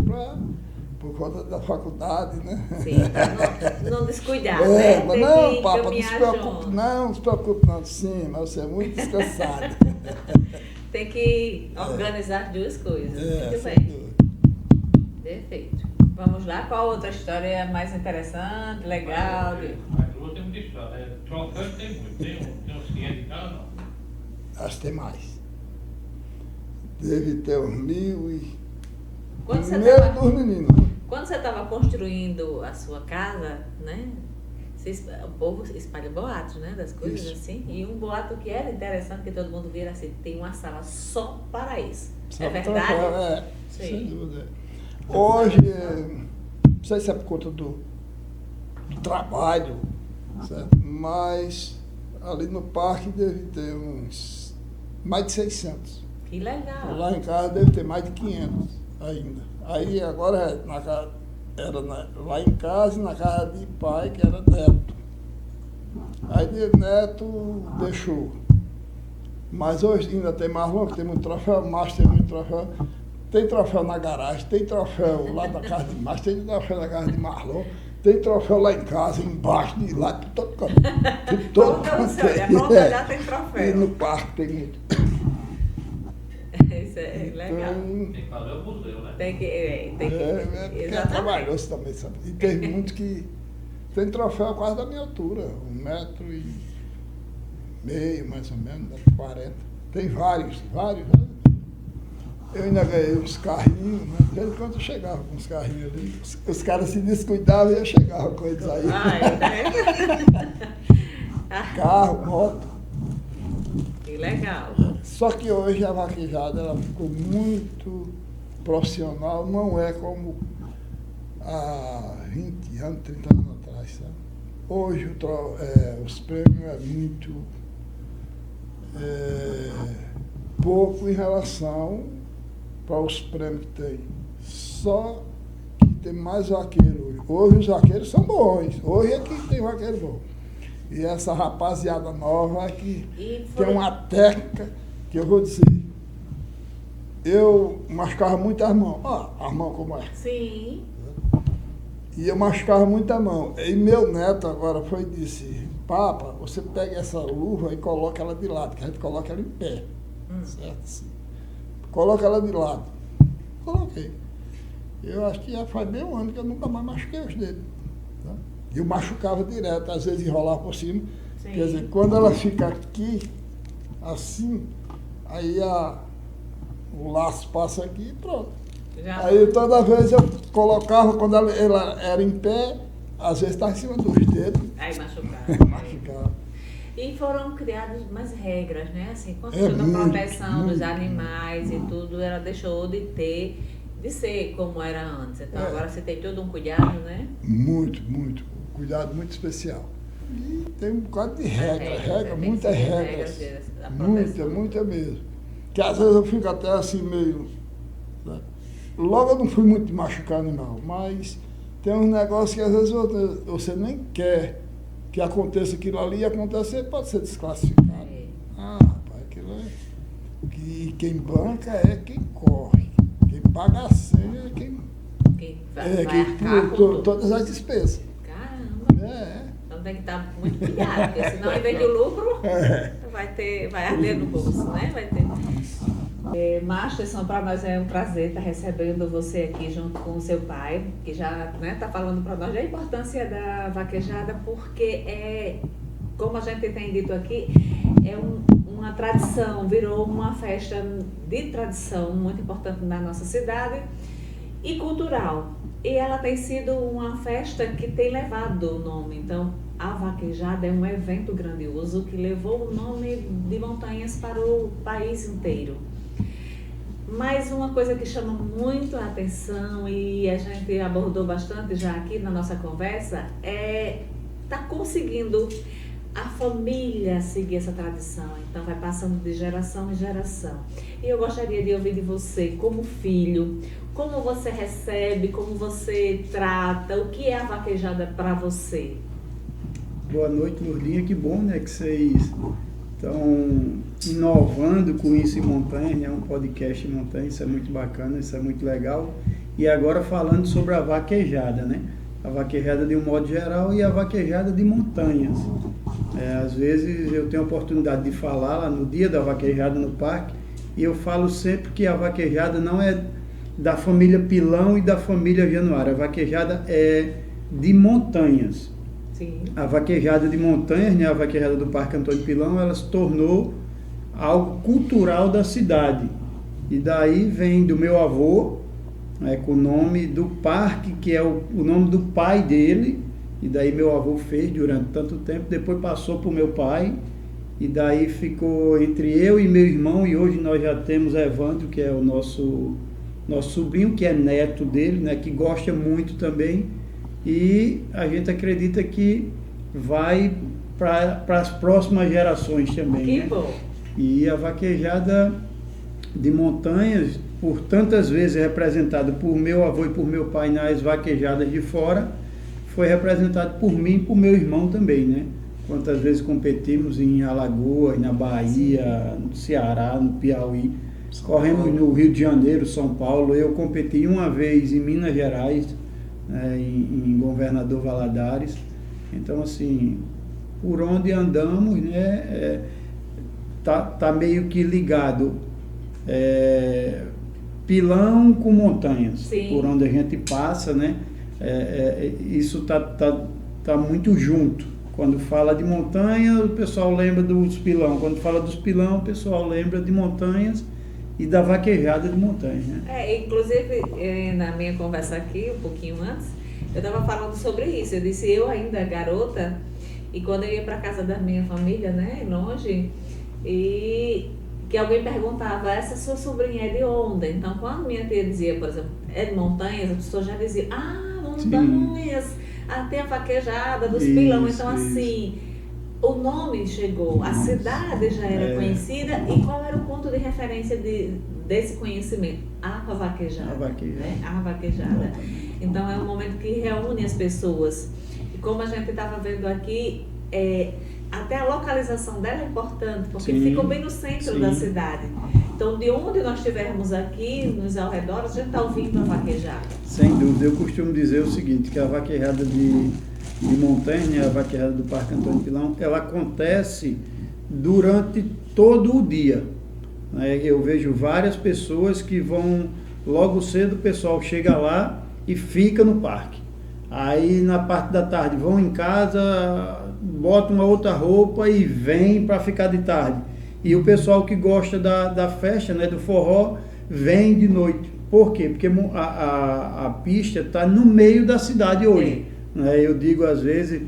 por conta da faculdade, né? Sim, para não descuidar, né? Mas não, papai, não se preocupe não. Sim, mas você é muito descansado. Tem que organizar as duas coisas. Muito bem. Dúvida. Perfeito. Vamos lá, qual outra história mais interessante, legal? Mas Lula tem muita história. Troféu tem muito. Tem uns 500 de cada, não? Acho que tem mais. Deve ter uns 1.000 e... dos meninos. Quando você estava construindo a sua casa, né? O povo espalha boatos, né? Das coisas. Isso. Assim. E um boato que era interessante, que todo mundo vira assim, tem uma sala só para isso. É verdade? Sim. Sem dúvida. Hoje, não sei se é por conta do trabalho, certo? Mas ali no parque deve ter uns mais de 600. Que legal. Lá em casa deve ter mais de 500 ainda. Aí agora lá em casa e na casa de pai, que era neto. Aí de neto deixou. Mas hoje ainda tem mais longe, tem muito troféu, mas tem muito troféu. Tem troféu na garagem, tem troféu lá na casa de Márcio, tem troféu na casa de Marlon, tem troféu lá em casa, embaixo de lá, de todo canto. De todo canto. Já tem troféu. E no parque tem muito. Isso é legal. Tem que fazer o museu, né? Tem que é trabalhoso também, sabe? E tem muito que... Tem troféu quase da minha altura, 1,5 metro, mais ou menos, 1,40 m. Tem vários. Eu ainda ganhei uns carrinhos, né? De vez em quando eu chegava com uns carrinhos ali. Os caras se descuidavam e eu chegava com eles aí. Carro, moto. Que legal. Só que hoje a vaquejada ela ficou muito profissional, não é como há 20 anos, 30 anos atrás, sabe? Hoje os prêmios é muito pouco em relação para os prêmios que tem. Só que tem mais vaqueiro hoje. Hoje os vaqueiros são bons. Hoje é que tem vaqueiro bom. E essa rapaziada nova que tem uma técnica que eu vou dizer. Eu machucava muito as mãos. As mãos como é? Sim. E eu machucava muito a mão. E meu neto agora foi e disse, Papa, você pega essa luva e coloca ela de lado, que a gente coloca ela em pé. Certo? Assim. Coloca ela de lado. Coloquei. Eu acho que já faz bem um ano que eu nunca mais machuquei os dedos. Tá? E eu machucava direto, às vezes enrolava por cima. Sim. Quer dizer, quando ela fica aqui, assim, aí o laço passa aqui e pronto. Já. Aí toda vez eu colocava, quando ela era em pé, às vezes estava em cima dos dedos. Aí machucava. E foram criadas umas regras, né? Assim, com a proteção dos animais e tudo, ela deixou de ser como era antes. Então agora você tem todo um cuidado, né? Muito. Um cuidado muito especial. E tem um bocado de muitas regras. Muita mesmo. Que às vezes eu fico até assim meio... Né? Logo eu não fui muito de machucar animal, mas tem uns negócios que às vezes você nem quer que aconteça aquilo ali e acontecer, pode ser desclassificado. Rapaz, aquilo que quem banca é quem corre. Quem paga a senha é quem todas as despesas. Caramba! Então tem que estar muito cuidado, porque senão em vez de lucro, vai arder no bolso, né? Vai ter. Masterson, para nós é um prazer estar recebendo você aqui junto com o seu pai, que já está falando para nós da importância da vaquejada, porque como a gente tem dito aqui, é uma tradição, virou uma festa de tradição muito importante na nossa cidade e cultural. E ela tem sido uma festa que tem levado o nome. Então, a vaquejada é um evento grandioso que levou o nome de Montanhas para o país inteiro. Mas uma coisa que chama muito a atenção e a gente abordou bastante já aqui na nossa conversa tá conseguindo a família seguir essa tradição. Então vai passando de geração em geração. E eu gostaria de ouvir de você, como filho, como você recebe, como você trata, o que é a vaquejada para você? Boa noite, Lourdinha. Que bom, né, que vocês estão inovando com isso em Montanha, né? Um podcast em Montanha, isso é muito bacana, isso é muito legal. E agora falando sobre a vaquejada, né? A vaquejada de um modo geral e a vaquejada de montanhas. Às vezes eu tenho a oportunidade de falar lá no dia da vaquejada no parque e eu falo sempre que a vaquejada não é da família Pilão e da família Januário, a vaquejada é de montanhas. Sim. A vaquejada de montanhas, né, a vaquejada do Parque Antônio Pilão, ela se tornou algo cultural da cidade. E daí vem do meu avô, com o nome do parque, que é o nome do pai dele, e daí meu avô fez durante tanto tempo, depois passou para o meu pai, e daí ficou entre eu e meu irmão, e hoje nós já temos Evandro, que é o nosso sobrinho, que é neto dele, né, que gosta muito também, e a gente acredita que vai para as próximas gerações também. Que né? bom! E a vaquejada de montanhas, por tantas vezes representada por meu avô e por meu pai nas vaquejadas de fora, foi representado por mim e por meu irmão também, né? Quantas vezes competimos em Alagoas, na Bahia, no Ceará, no Piauí, corremos no Rio de Janeiro, São Paulo. Eu competi uma vez em Minas Gerais, em Governador Valadares. Então, assim, por onde andamos, né, tá meio que ligado Pilão com montanhas. Sim. Por onde a gente passa, né, isso tá muito junto. Quando fala de montanha, o pessoal lembra dos pilão. Quando fala dos pilão, o pessoal lembra de montanhas e da vaquejada de montanha, né? Inclusive, na minha conversa aqui, um pouquinho antes, eu estava falando sobre isso. Eu disse, eu ainda garota, e quando eu ia para casa da minha família, né, longe, e que alguém perguntava, essa sua sobrinha é de onde? Então, quando minha tia dizia, por exemplo, é de montanhas, a pessoa já dizia, Montanhas, tem a vaquejada dos Pilão. Então, assim, o nome chegou, a cidade já era conhecida. E qual era o ponto de referência desse conhecimento? A vaquejada. Né? A vaquejada. Então, é um momento que reúne as pessoas. E como a gente estava vendo aqui, até a localização dela é importante, porque ficou bem no centro da cidade. Então, de onde nós estivermos aqui, nos arredores, a gente está ouvindo a vaquejada. Sem dúvida. Eu costumo dizer o seguinte, que a vaquejada de Montanha, a vaquejada do Parque Antônio Pilão, ela acontece durante todo o dia. Eu vejo várias pessoas que vão, logo cedo o pessoal chega lá e fica no parque. Aí na parte da tarde vão em casa, botam uma outra roupa e vem para ficar de tarde. E o pessoal que gosta da festa, né, do forró, vem de noite. Por quê? Porque a pista está no meio da cidade hoje. Eu digo às vezes,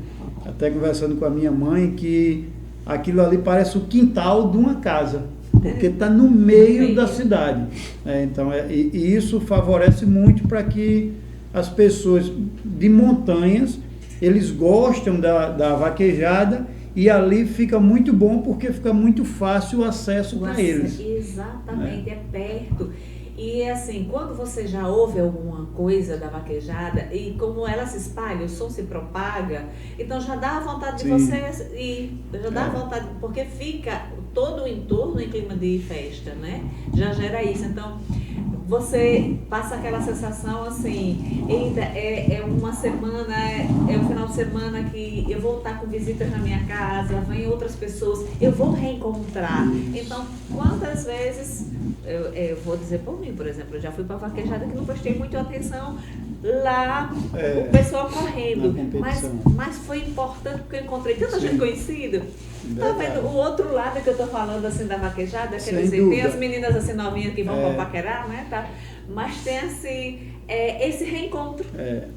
até conversando com a minha mãe, que aquilo ali parece o quintal de uma casa, porque está no meio da cidade. Então, e isso favorece muito para que as pessoas de Montanhas, eles gostam da vaquejada, e ali fica muito bom porque fica muito fácil o acesso para eles. Exatamente, é perto. E assim, quando você já ouve alguma coisa da vaquejada, e como ela se espalha, o som se propaga, então já dá vontade de você ir, já dá vontade, porque fica todo o entorno em clima de festa, né? Já gera isso. Então, você passa aquela sensação assim, eita, é uma semana, é um final de semana que eu vou estar com visitas na minha casa, vem outras pessoas, eu vou reencontrar. Então, quantas vezes, eu vou dizer por mim, por exemplo, eu já fui para a vaquejada que não prestei muito atenção lá, o pessoal correndo, mas foi importante porque eu encontrei tanta gente conhecida. Tá vendo o outro lado que eu tô falando assim da vaquejada, quer dizer, tem as meninas assim novinhas que vão para paquerar, né, tá? Mas tem assim, esse reencontro,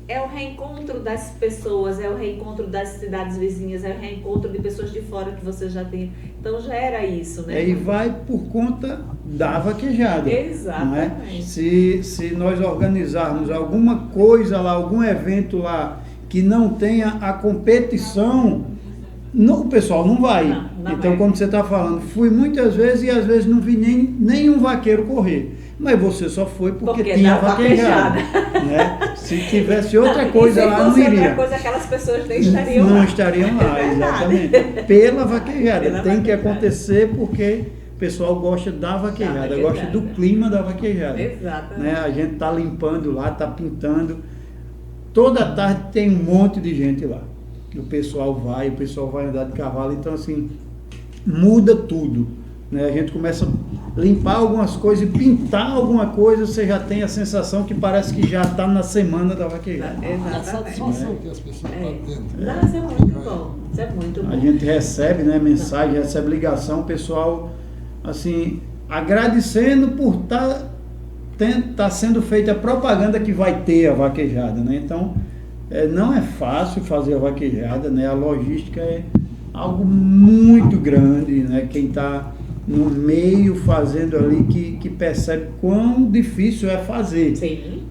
é o reencontro das pessoas, é o reencontro das cidades vizinhas, é o reencontro de pessoas de fora que você já tem, então já era isso, né? E vai por conta da vaquejada. Exatamente. Não é? Se nós organizarmos alguma coisa lá, algum evento lá que não tenha a competição, o pessoal não vai. Não então, como você está falando, fui muitas vezes e às vezes não vi nenhum vaqueiro correr. Mas você só foi porque tinha vaquejada. Né? Se tivesse outra coisa lá, não iria. Se outra coisa, aquelas pessoas nem estariam lá. Não estariam lá, exatamente. Pela vaquejada. Tem que acontecer porque o pessoal gosta da vaquejada, gosta do clima da vaquejada. Exatamente. Né? A gente está limpando lá, está pintando. Toda tarde tem um monte de gente lá. O pessoal vai andar de cavalo, então assim, muda tudo, né? A gente começa a limpar algumas coisas e pintar alguma coisa, você já tem a sensação que parece que já está na semana da vaquejada. A satisfação que as pessoas estão tendo. Não, isso é muito bom, isso é muito bom. A gente recebe, né, mensagem, recebe ligação, o pessoal, assim, agradecendo por tá sendo feita a propaganda que vai ter a vaquejada, né? Então, não é fácil fazer a vaquejada, né? A logística é algo muito grande, né? Quem está no meio fazendo ali que percebe quão difícil é fazer. Sim.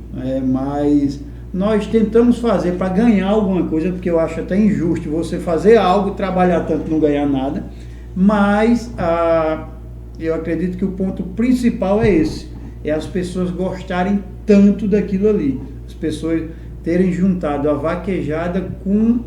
Mas nós tentamos fazer para ganhar alguma coisa, porque eu acho até injusto você fazer algo, trabalhar tanto e não ganhar nada, mas eu acredito que o ponto principal é esse, é as pessoas gostarem tanto daquilo ali, as pessoas terem juntado a vaquejada com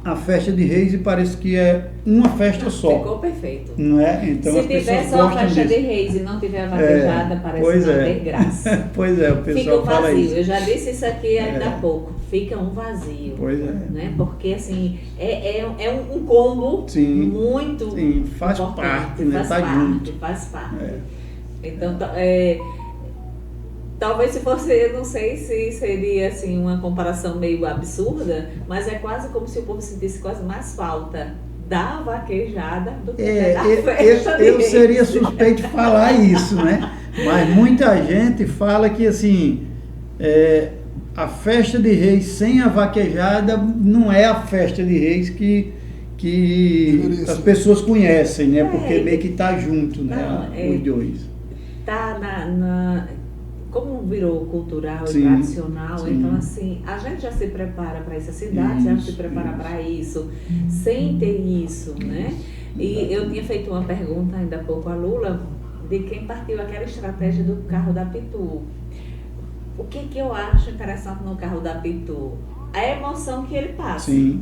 a festa de Reis e parece que é uma festa só. Ficou perfeito. Não é? Então, se tiver só a festa de Reis e não tiver a vaquejada, parece não ter graça. Pois é, o pessoal fica um vazio. Fala isso. Eu já disse isso aqui ainda há pouco. Fica um vazio. Pois é. Né? Porque assim, é um combo muito faz importante. Parte, né? Faz parte. Então, talvez se fosse, eu não sei se seria assim uma comparação meio absurda, mas é quase como se o povo sentisse quase mais falta da vaquejada do que da festa. Eu seria suspeito de falar isso, né? Mas muita gente fala que assim, a festa de Reis sem a vaquejada não é a festa de Reis que as pessoas conhecem, né? Porque meio que tá junto, né? Os dois. Tá como virou cultural Sim, e tradicional, sim. então assim, a gente já se prepara para isso, a cidade já se prepara para isso, sem ter isso, né? E eu tinha feito uma pergunta ainda há pouco a Lula, de quem partiu aquela estratégia do carro da Pitu. O que eu acho interessante no carro da Pitu? A emoção que ele passa. Sim,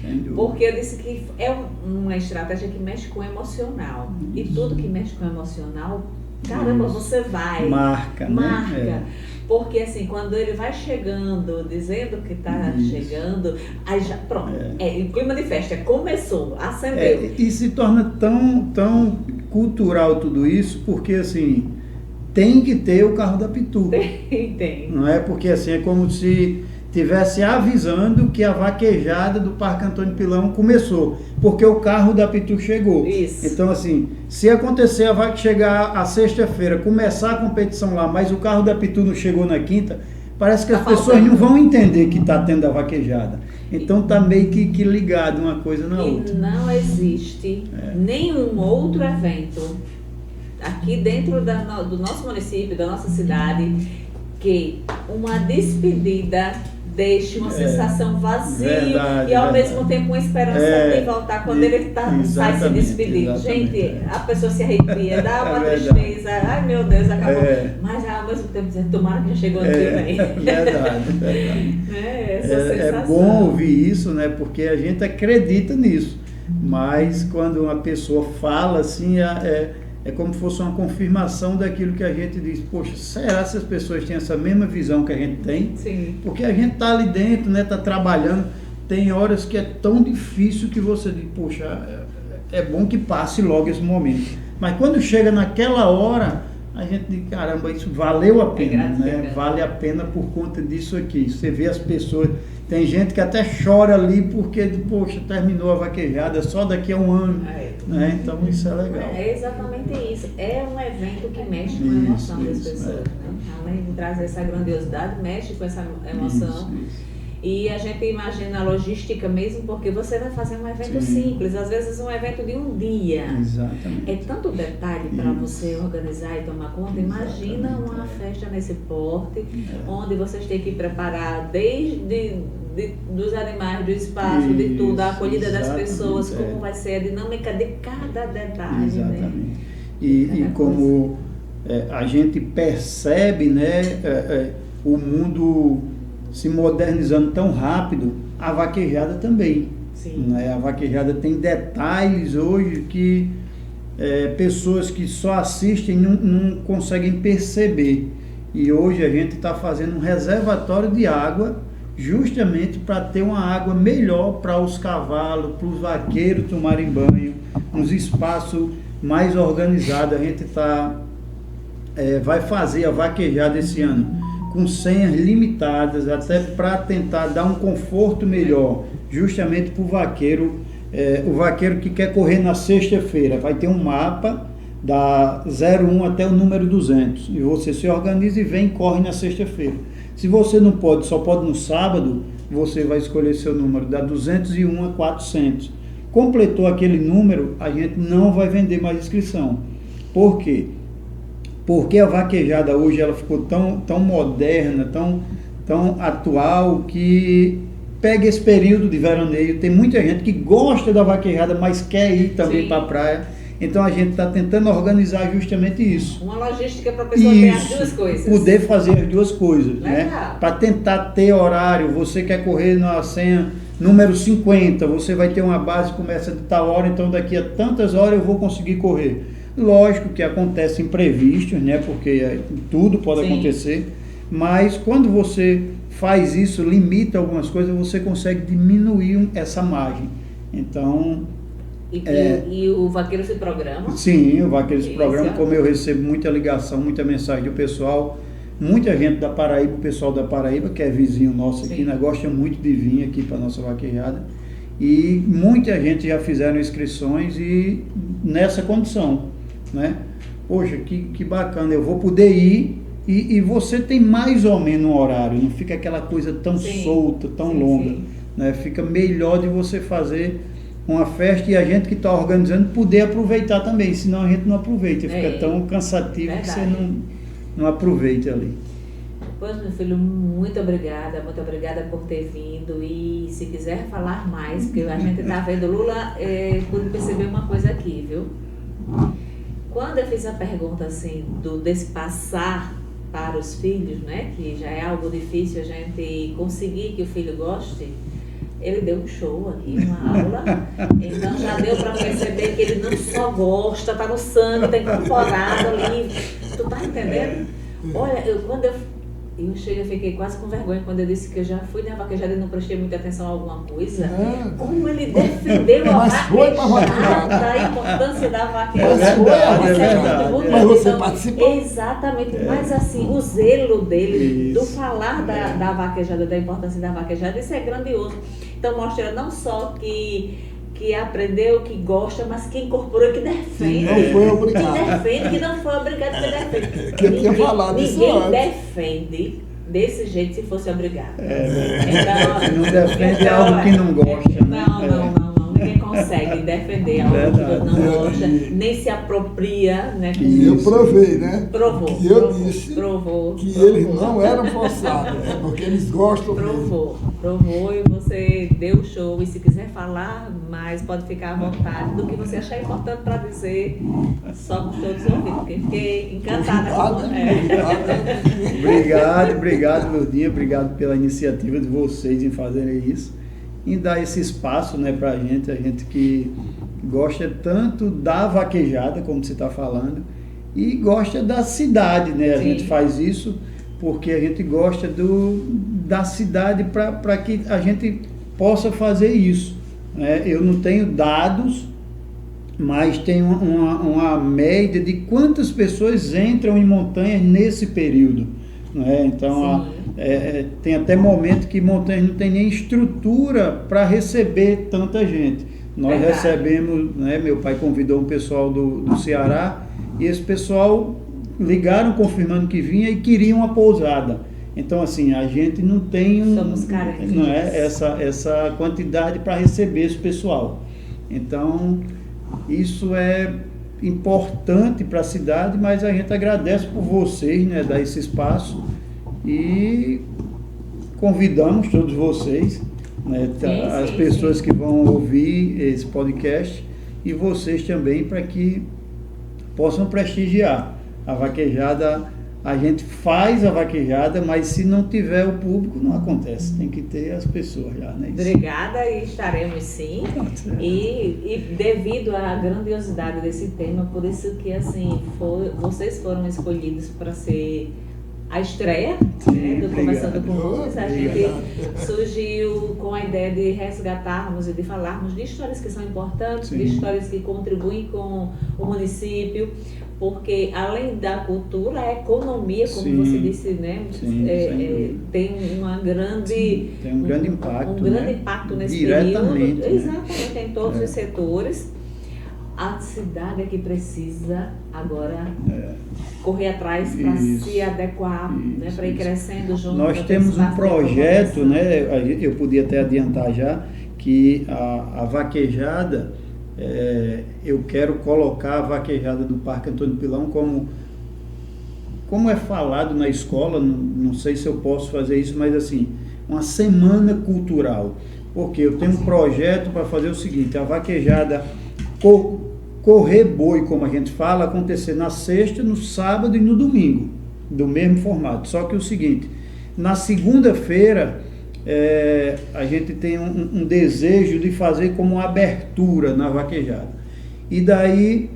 sem dúvida. Porque eu disse que é uma estratégia que mexe com o emocional. E tudo que mexe com o emocional, caramba, você vai. Marca, né? Porque assim, quando ele vai chegando, dizendo que está chegando, aí já, pronto, o clima de festa começou, acendeu. E se torna tão cultural tudo isso, porque assim, tem que ter o carro da Pitu. Tem. Não é? Porque assim, é como se tivesse avisando que a vaquejada do Parque Antônio Pilão começou, porque o carro da Pitu chegou. Isso. Então assim, se acontecer chegar a sexta-feira, começar a competição lá, mas o carro da Pitu não chegou na quinta, parece que as pessoas não vão entender que está tendo a vaquejada. Então está meio que ligado uma coisa na outra. E não existe nenhum outro evento aqui dentro do nosso município, da nossa cidade, que uma despedida deixe uma sensação vazia e ao mesmo tempo uma esperança de voltar quando ele sai se despedindo. Gente, a pessoa se arrepia, dá uma tristeza, ai meu Deus, acabou. Mas ao mesmo tempo dizendo, tomara que já chegou aqui também. Verdade. Essa sensação. É bom ouvir isso, né? Porque a gente acredita nisso. Mas quando uma pessoa fala assim, é como se fosse uma confirmação daquilo que a gente diz. Poxa, será que as pessoas têm essa mesma visão que a gente tem? Sim. Porque a gente está ali dentro, né? Está trabalhando. Tem horas que é tão difícil que você diz, poxa, é bom que passe logo esse momento. Mas quando chega naquela hora, a gente diz, caramba, isso valeu a pena, né? Vale a pena por conta disso aqui. Você vê as pessoas, tem gente que até chora ali porque, poxa, terminou a vaquejada só daqui a um ano. Né? Então isso é legal. É exatamente isso. É um evento que mexe com a emoção das pessoas. Né? Além de trazer essa grandiosidade, mexe com essa emoção. Isso. E a gente imagina a logística mesmo, porque você vai fazer um evento simples, às vezes um evento de um dia. Exatamente. É tanto detalhe para você organizar e tomar conta. Imagina uma festa nesse porte, onde vocês têm que preparar desde dos animais, do espaço, de tudo, a acolhida das pessoas, como vai ser a dinâmica de cada detalhe. Exatamente. Né? E como a gente percebe, né, o mundo se modernizando tão rápido, a vaquejada também. Sim. Né? A vaquejada tem detalhes hoje que pessoas que só assistem não conseguem perceber. E hoje a gente está fazendo um reservatório de água justamente para ter uma água melhor para os cavalos, para os vaqueiros tomarem banho, uns espaços mais organizados. A gente vai fazer a vaquejada esse ano com senhas limitadas, até para tentar dar um conforto melhor, justamente para o vaqueiro que quer correr na sexta-feira. Vai ter um mapa da 01 até o número 200, e você se organiza e vem e corre na sexta-feira. Se você não pode, só pode no sábado, você vai escolher seu número, da 201 a 400. Completou aquele número, a gente não vai vender mais inscrição. Por quê? Porque a vaquejada hoje ela ficou tão moderna, tão atual, que pega esse período de veraneio. Tem muita gente que gosta da vaquejada, mas quer ir também para a praia. Então a gente está tentando organizar justamente isso. Uma logística para a pessoa ter as duas coisas. Poder fazer as duas coisas. Legal. Né? Para tentar ter horário. Você quer correr na senha número 50, você vai ter uma base que começa de tal hora, então daqui a tantas horas eu vou conseguir correr. Lógico que acontecem imprevistos, né? Porque tudo pode acontecer, mas quando você faz isso, limita algumas coisas, você consegue diminuir essa margem. Então... E o vaqueiro se programa? Sim, o vaqueiro se programa, como eu recebo muita ligação, muita mensagem do pessoal, muita gente da Paraíba, o pessoal da Paraíba, que é vizinho nosso aqui, né? Gosta muito de vir aqui para a nossa vaquejada. E muita gente já fizeram inscrições e nessa condição, né? Poxa, que bacana, eu vou poder ir e você tem mais ou menos um horário, não fica aquela coisa tão solta, tão longa, né? Fica melhor de você fazer uma festa e a gente que está organizando poder aproveitar também, senão a gente não aproveita, fica tão cansativo que você não aproveite ali. Pois, meu filho, muito obrigada por ter vindo. E se quiser falar mais, porque a gente está vendo, Lula, pude perceber uma coisa aqui, viu? Quando eu fiz a pergunta assim, desse passar para os filhos, né, que já é algo difícil a gente conseguir que o filho goste, ele deu um show aqui, uma aula, então já deu para perceber que ele não só gosta, tá no sangue, tá incorporado ali, tu tá entendendo? Olha, quando eu fiquei quase com vergonha quando eu disse que eu já fui na vaquejada e não prestei muita atenção a alguma coisa. Como ele defendeu a vaquejada, a importância da vaquejada. Mas você participou? Exatamente, mas assim, o zelo dele, do falar da vaquejada, da importância da vaquejada, isso é grandioso. Então mostra não só que aprendeu, que gosta, mas que incorporou, que defende. Que não foi obrigado. Que defende, que não foi obrigado, que defende. Que eu tinha falado isso antes. Ninguém defende desse jeito se fosse obrigado. Não defende algo que não gosta. Não. Ninguém consegue defender algo que não gosta, nem se apropria, né? E eu provei, né? Provou. E eu disse que eles não eram forçados, porque eles gostam mesmo. Provou e você deu show. E se quiser falar mais, pode ficar à vontade do que você achar importante para dizer, só com todos os ouvidos, porque fiquei encantada. Obrigado, Lourdinha, obrigado pela iniciativa de vocês em fazerem isso, em dar esse espaço, né, para a gente que gosta tanto da vaquejada, como você está falando, e gosta da cidade, né? A gente faz isso porque a gente gosta da cidade para que a gente possa fazer isso, né? Eu não tenho dados, mas tem uma média de quantas pessoas entram em montanhas nesse período, né? Então, tem até momento que montanhas não tem nem estrutura para receber tanta gente. Nós recebemos, né? Meu pai convidou um pessoal do Ceará e esse pessoal ligaram confirmando que vinha e queriam uma pousada. Então, assim, a gente não tem essa quantidade para receber esse pessoal. Então, isso é importante para a cidade, mas a gente agradece por vocês, né, dar esse espaço e convidamos todos vocês, né, as pessoas que vão ouvir esse podcast e vocês também, para que possam prestigiar a vaquejada. A gente faz a vaquejada, mas se não tiver o público, não acontece. Tem que ter as pessoas já, né? Obrigada, e estaremos sim. E devido à grandiosidade desse tema, por isso que assim, vocês foram escolhidos para ser a estreia, né, do Conversando com Luz. A gente surgiu com a ideia de resgatarmos e de falarmos de histórias que são importantes, de histórias que contribuem com o município, porque além da cultura, a economia, como você disse, né, tem um grande impacto, impacto nesse diretamente, período, exatamente, em todos os setores. A cidade é que precisa agora correr atrás para se adequar, né, para ir crescendo junto. Nós temos um projeto, né, eu podia até adiantar já, que a vaquejada, eu quero colocar a vaquejada do Parque Antônio Pilão como é falado na escola, não sei se eu posso fazer isso, mas assim, uma semana cultural, porque eu tenho um projeto para fazer o seguinte: a vaquejada correr boi, como a gente fala, acontecer na sexta, no sábado e no domingo, do mesmo formato. Só que o seguinte, na segunda-feira, a gente tem um desejo de fazer como uma abertura na vaquejada. E daí,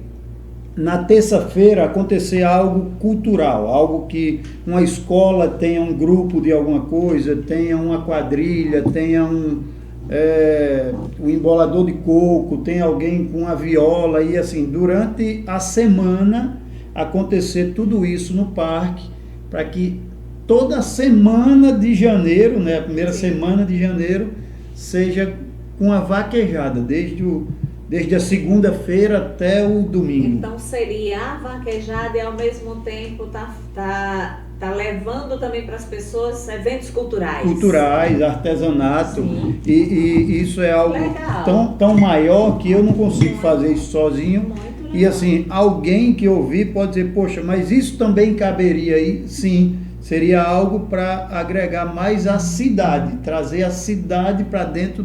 na terça-feira, acontecer algo cultural, algo que uma escola tenha um grupo de alguma coisa, tenha uma quadrilha, tenha um embolador de coco, tem alguém com a viola, e assim, durante a semana acontecer tudo isso no parque, para que toda semana de janeiro, né, a primeira semana de janeiro, seja com a vaquejada, desde a segunda-feira até o domingo. Então seria a vaquejada e ao mesmo tempo tá levando também para as pessoas eventos culturais. Culturais, artesanato, e isso é algo tão maior que eu não consigo fazer isso sozinho. E assim, alguém que ouvir pode dizer, poxa, mas isso também caberia aí? Sim, seria algo para agregar mais a cidade, trazer a cidade para dentro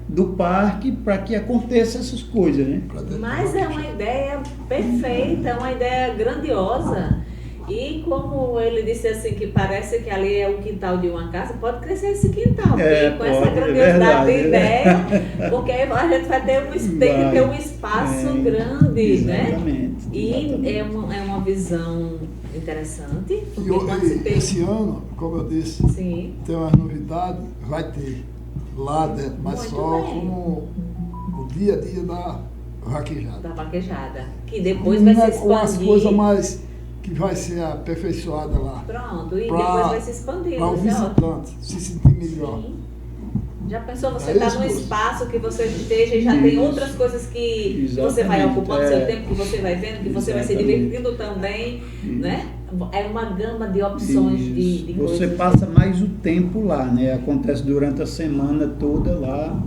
do parque para que aconteça essas coisas, né? Mas é uma ideia perfeita, é uma ideia grandiosa. E como ele disse assim, que parece que ali é o quintal de uma casa, pode crescer esse quintal, com essa grandiosidade de ideia, porque a gente vai ter tem que ter um espaço grande, exatamente, né? E é uma visão interessante. E esse ano, como eu disse, sim, tem uma novidade, vai ter lá dentro, mas muito só bem. como o dia a dia da vaquejada. Da vaquejada, que depois vai se Com as expandir. coisas mais que vai ser aperfeiçoada lá. Pronto, e depois vai se expandir. Para o visitante se sentir melhor. Sim. Já pensou, você É está isso, num moço. espaço que você esteja e já tem outras coisas que você vai Exatamente, ocupando seu tempo, que você vai vendo, que você vai se Exatamente. divertindo também, né? É uma gama de opções de Você coisas. passa mais o tempo lá, né? Acontece durante a semana toda lá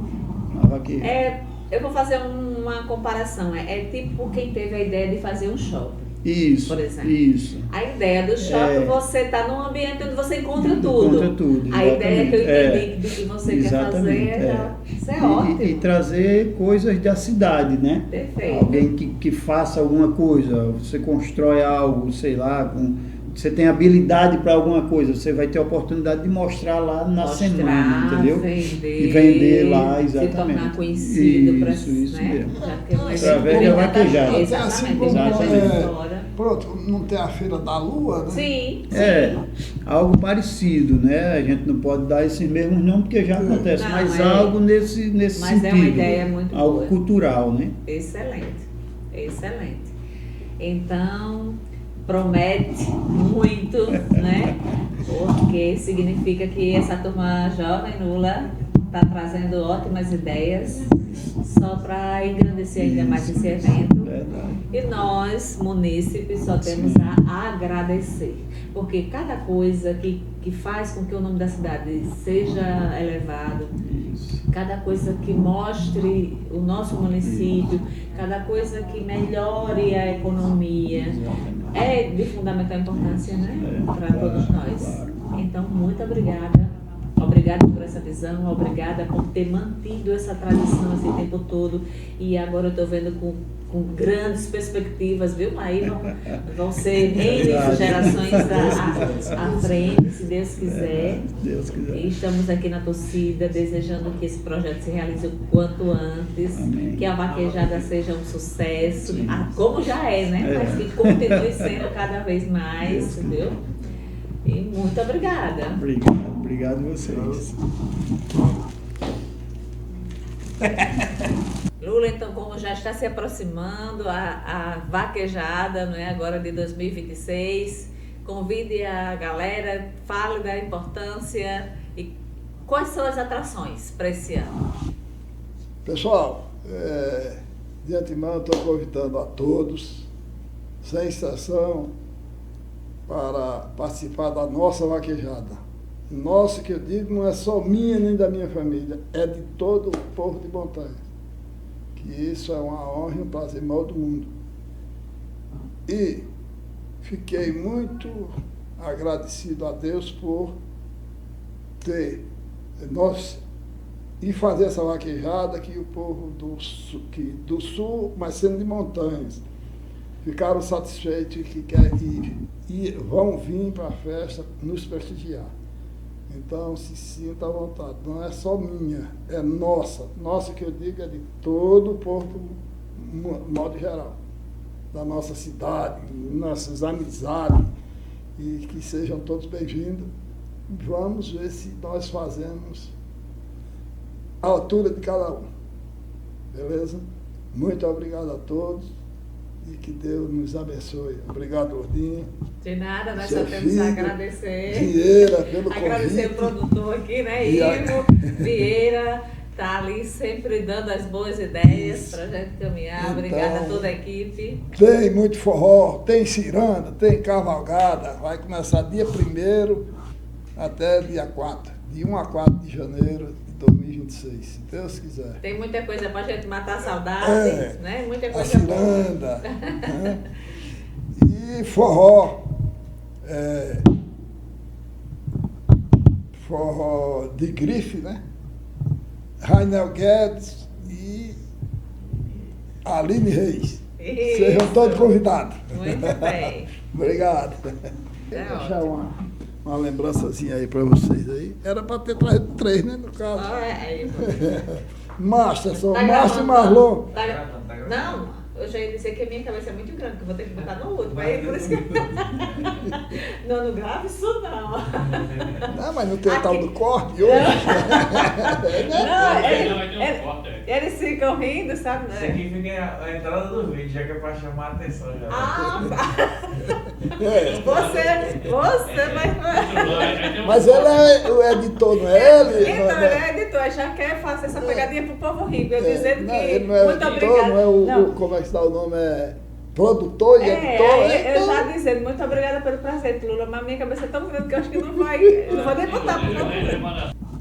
na vaquejada. Eu vou fazer uma comparação. É tipo quem teve a ideia de fazer um shopping. Isso, Por exemplo. isso. A ideia do shopping, você está num ambiente onde você encontra tudo. Encontra tudo, A ideia que eu exatamente. entendi do que você quer Exatamente, fazer, isso é ótimo. E trazer coisas da cidade, né? Perfeito. Alguém que faça alguma coisa, você constrói algo, sei lá, você tem habilidade para alguma coisa, você vai ter a oportunidade de mostrar lá na semana, entendeu? Vender, e vender lá, exatamente. Se tornar conhecido para isso né? mesmo. Já que é uma Através da vaquejada. Exatamente, Assim tem como muita Exatamente. história. Pronto, não tem a Feira da Lua, né? Sim, sim. Algo parecido, né? A gente não pode dar esses mesmos nomes porque já acontece, Não, mas algo nesse mas sentido. é uma ideia muito algo boa. cultural, né? Excelente, excelente. Então, promete muito, né? Porque significa que essa turma jovem Nula está trazendo ótimas ideias só para engrandecer ainda mais esse evento. Verdade. E nós, munícipes, só temos a agradecer. Porque cada coisa que faz com que o nome da cidade seja elevado, Isso. cada coisa que mostre o nosso município, cada coisa que melhore a economia, é de fundamental importância, né? Para todos nós. Claro. Então, muito obrigada. Obrigada por essa visão, obrigada por ter mantido essa tradição esse tempo todo. E agora eu estou vendo com grandes perspectivas, viu? Aí vão ser N gerações à frente, se Deus quiser. Deus quiser. E estamos aqui na torcida, desejando que esse projeto se realize o quanto antes, Amém. que a vaquejada seja um sucesso, como já é, né? Mas que continue sendo cada vez mais, entendeu? E muito obrigada. Obrigado a vocês. Lula, então, como já está se aproximando a vaquejada, né, agora de 2026, convide a galera, fale da importância e quais são as atrações para esse ano. Pessoal, de antemão estou convidando a todos, sem exceção, para participar da nossa vaquejada. Nossa, que eu digo, não é só minha nem da minha família, é de todo o povo de Montanha. Que isso é uma honra e um prazer maior do mundo. E fiquei muito agradecido a Deus por ter nós e fazer essa vaquejada que o povo do sul, mas sendo de Montanhas, ficaram satisfeitos que querem ir e vão vir para a festa nos prestigiar. Então, se sinta à vontade. Não é só minha, é nossa. Nossa, que eu digo, é de todo o povo, de modo geral. Da nossa cidade, nossas amizades. E que sejam todos bem-vindos. Vamos ver se nós fazemos a altura de cada um. Beleza? Muito obrigado a todos. E que Deus nos abençoe. Obrigado, Lourdinha. De nada, nós só temos a agradecer. Vieira, pelo agradecer convite. o produtor aqui, né? Ivo Vieira, tá ali sempre dando as boas ideias para a gente caminhar. Então, obrigada a toda a equipe. Tem muito forró, tem ciranda, tem cavalgada. Vai começar dia 1º até dia 4. De 1 a 4 de janeiro de 2026, se Deus quiser. Tem muita coisa pra gente matar a saudade, né? Muita coisa a ciranda, né? E forró. Forró de grife, né? Rainel Guedes e Aline Reis. Isso. Sejam todos convidados. Muito bem. Obrigado. Vou deixar uma lembrançazinha aí para vocês aí. Era para ter trazido 3, né, no caso. Márcia, só Márcia e Marlon. Não, eu já ia dizer que a minha cabeça é muito grande, que eu vou ter que botar no último. Aí por isso que... Não, não grave isso não. Não, mas não tem o tal do corte hoje. Eles ficam rindo, sabe? Isso aqui fica a entrada do vídeo, já que é para chamar a atenção. Já. Você vai... Mas ele é o editor, não é ele? Então, ele é editor, já quer fazer essa pegadinha pro povo rico. Eu dizendo não, que... ele não é muito editor, obrigada. não é o como é que está o nome? É produtor e editor. Eu já dizendo, muito obrigada pelo presente, Lula, mas minha cabeça é tão grande que eu acho que não vou nem botar pro povo.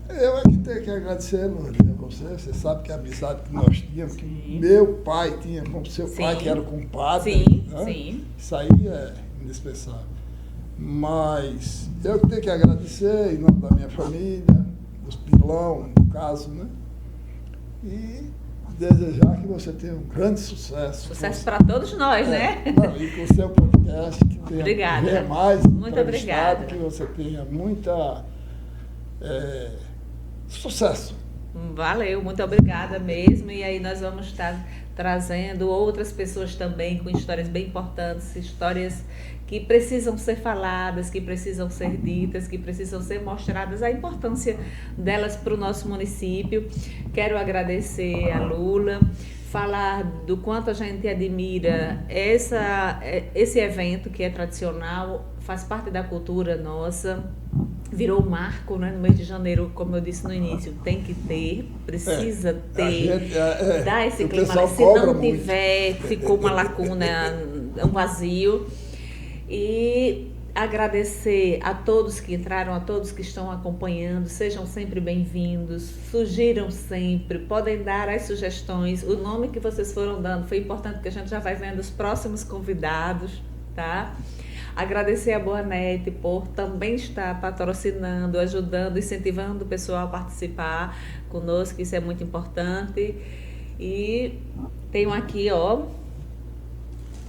Eu é que tenho que agradecer, Lourdes, a você. Você sabe que a amizade que nós tínhamos, que meu pai tinha com seu pai, que era compadre. Sim. Isso aí é indispensável. Mas eu que tenho que agradecer em nome da minha família, dos Pilão, no caso, né? E desejar que você tenha um grande sucesso. Sucesso para todos nós, né? Não, e com o seu podcast, que tenha Obrigada. mais muito obrigada. Que você tenha muita sucesso. Valeu, muito obrigada mesmo. E aí nós vamos estar trazendo outras pessoas também com histórias bem importantes, histórias que precisam ser faladas, que precisam ser ditas, que precisam ser mostradas, a importância delas para o nosso município. Quero agradecer a Lula, falar do quanto a gente admira esse evento que é tradicional, faz parte da cultura nossa, virou marco, né? No mês de janeiro, como eu disse no início, tem que ter, precisa ter, dá esse clima, mas se não tiver, ficou uma lacuna, um vazio. E agradecer a todos que entraram, a todos que estão acompanhando, sejam sempre bem-vindos, sugiram sempre, podem dar as sugestões, o nome que vocês foram dando foi importante, porque a gente já vai vendo os próximos convidados, tá? Agradecer a Boanete por também estar patrocinando, ajudando, incentivando o pessoal a participar conosco, isso é muito importante. E tenho aqui,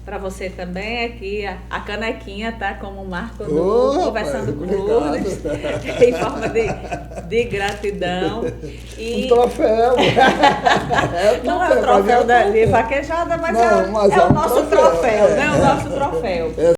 para você também, aqui a canequinha, tá? Como Marco conversando com Lourdes, em forma de gratidão. E... Um troféu. Não é o troféu de vaquejada, mas é o nosso troféu, né? O nosso troféu.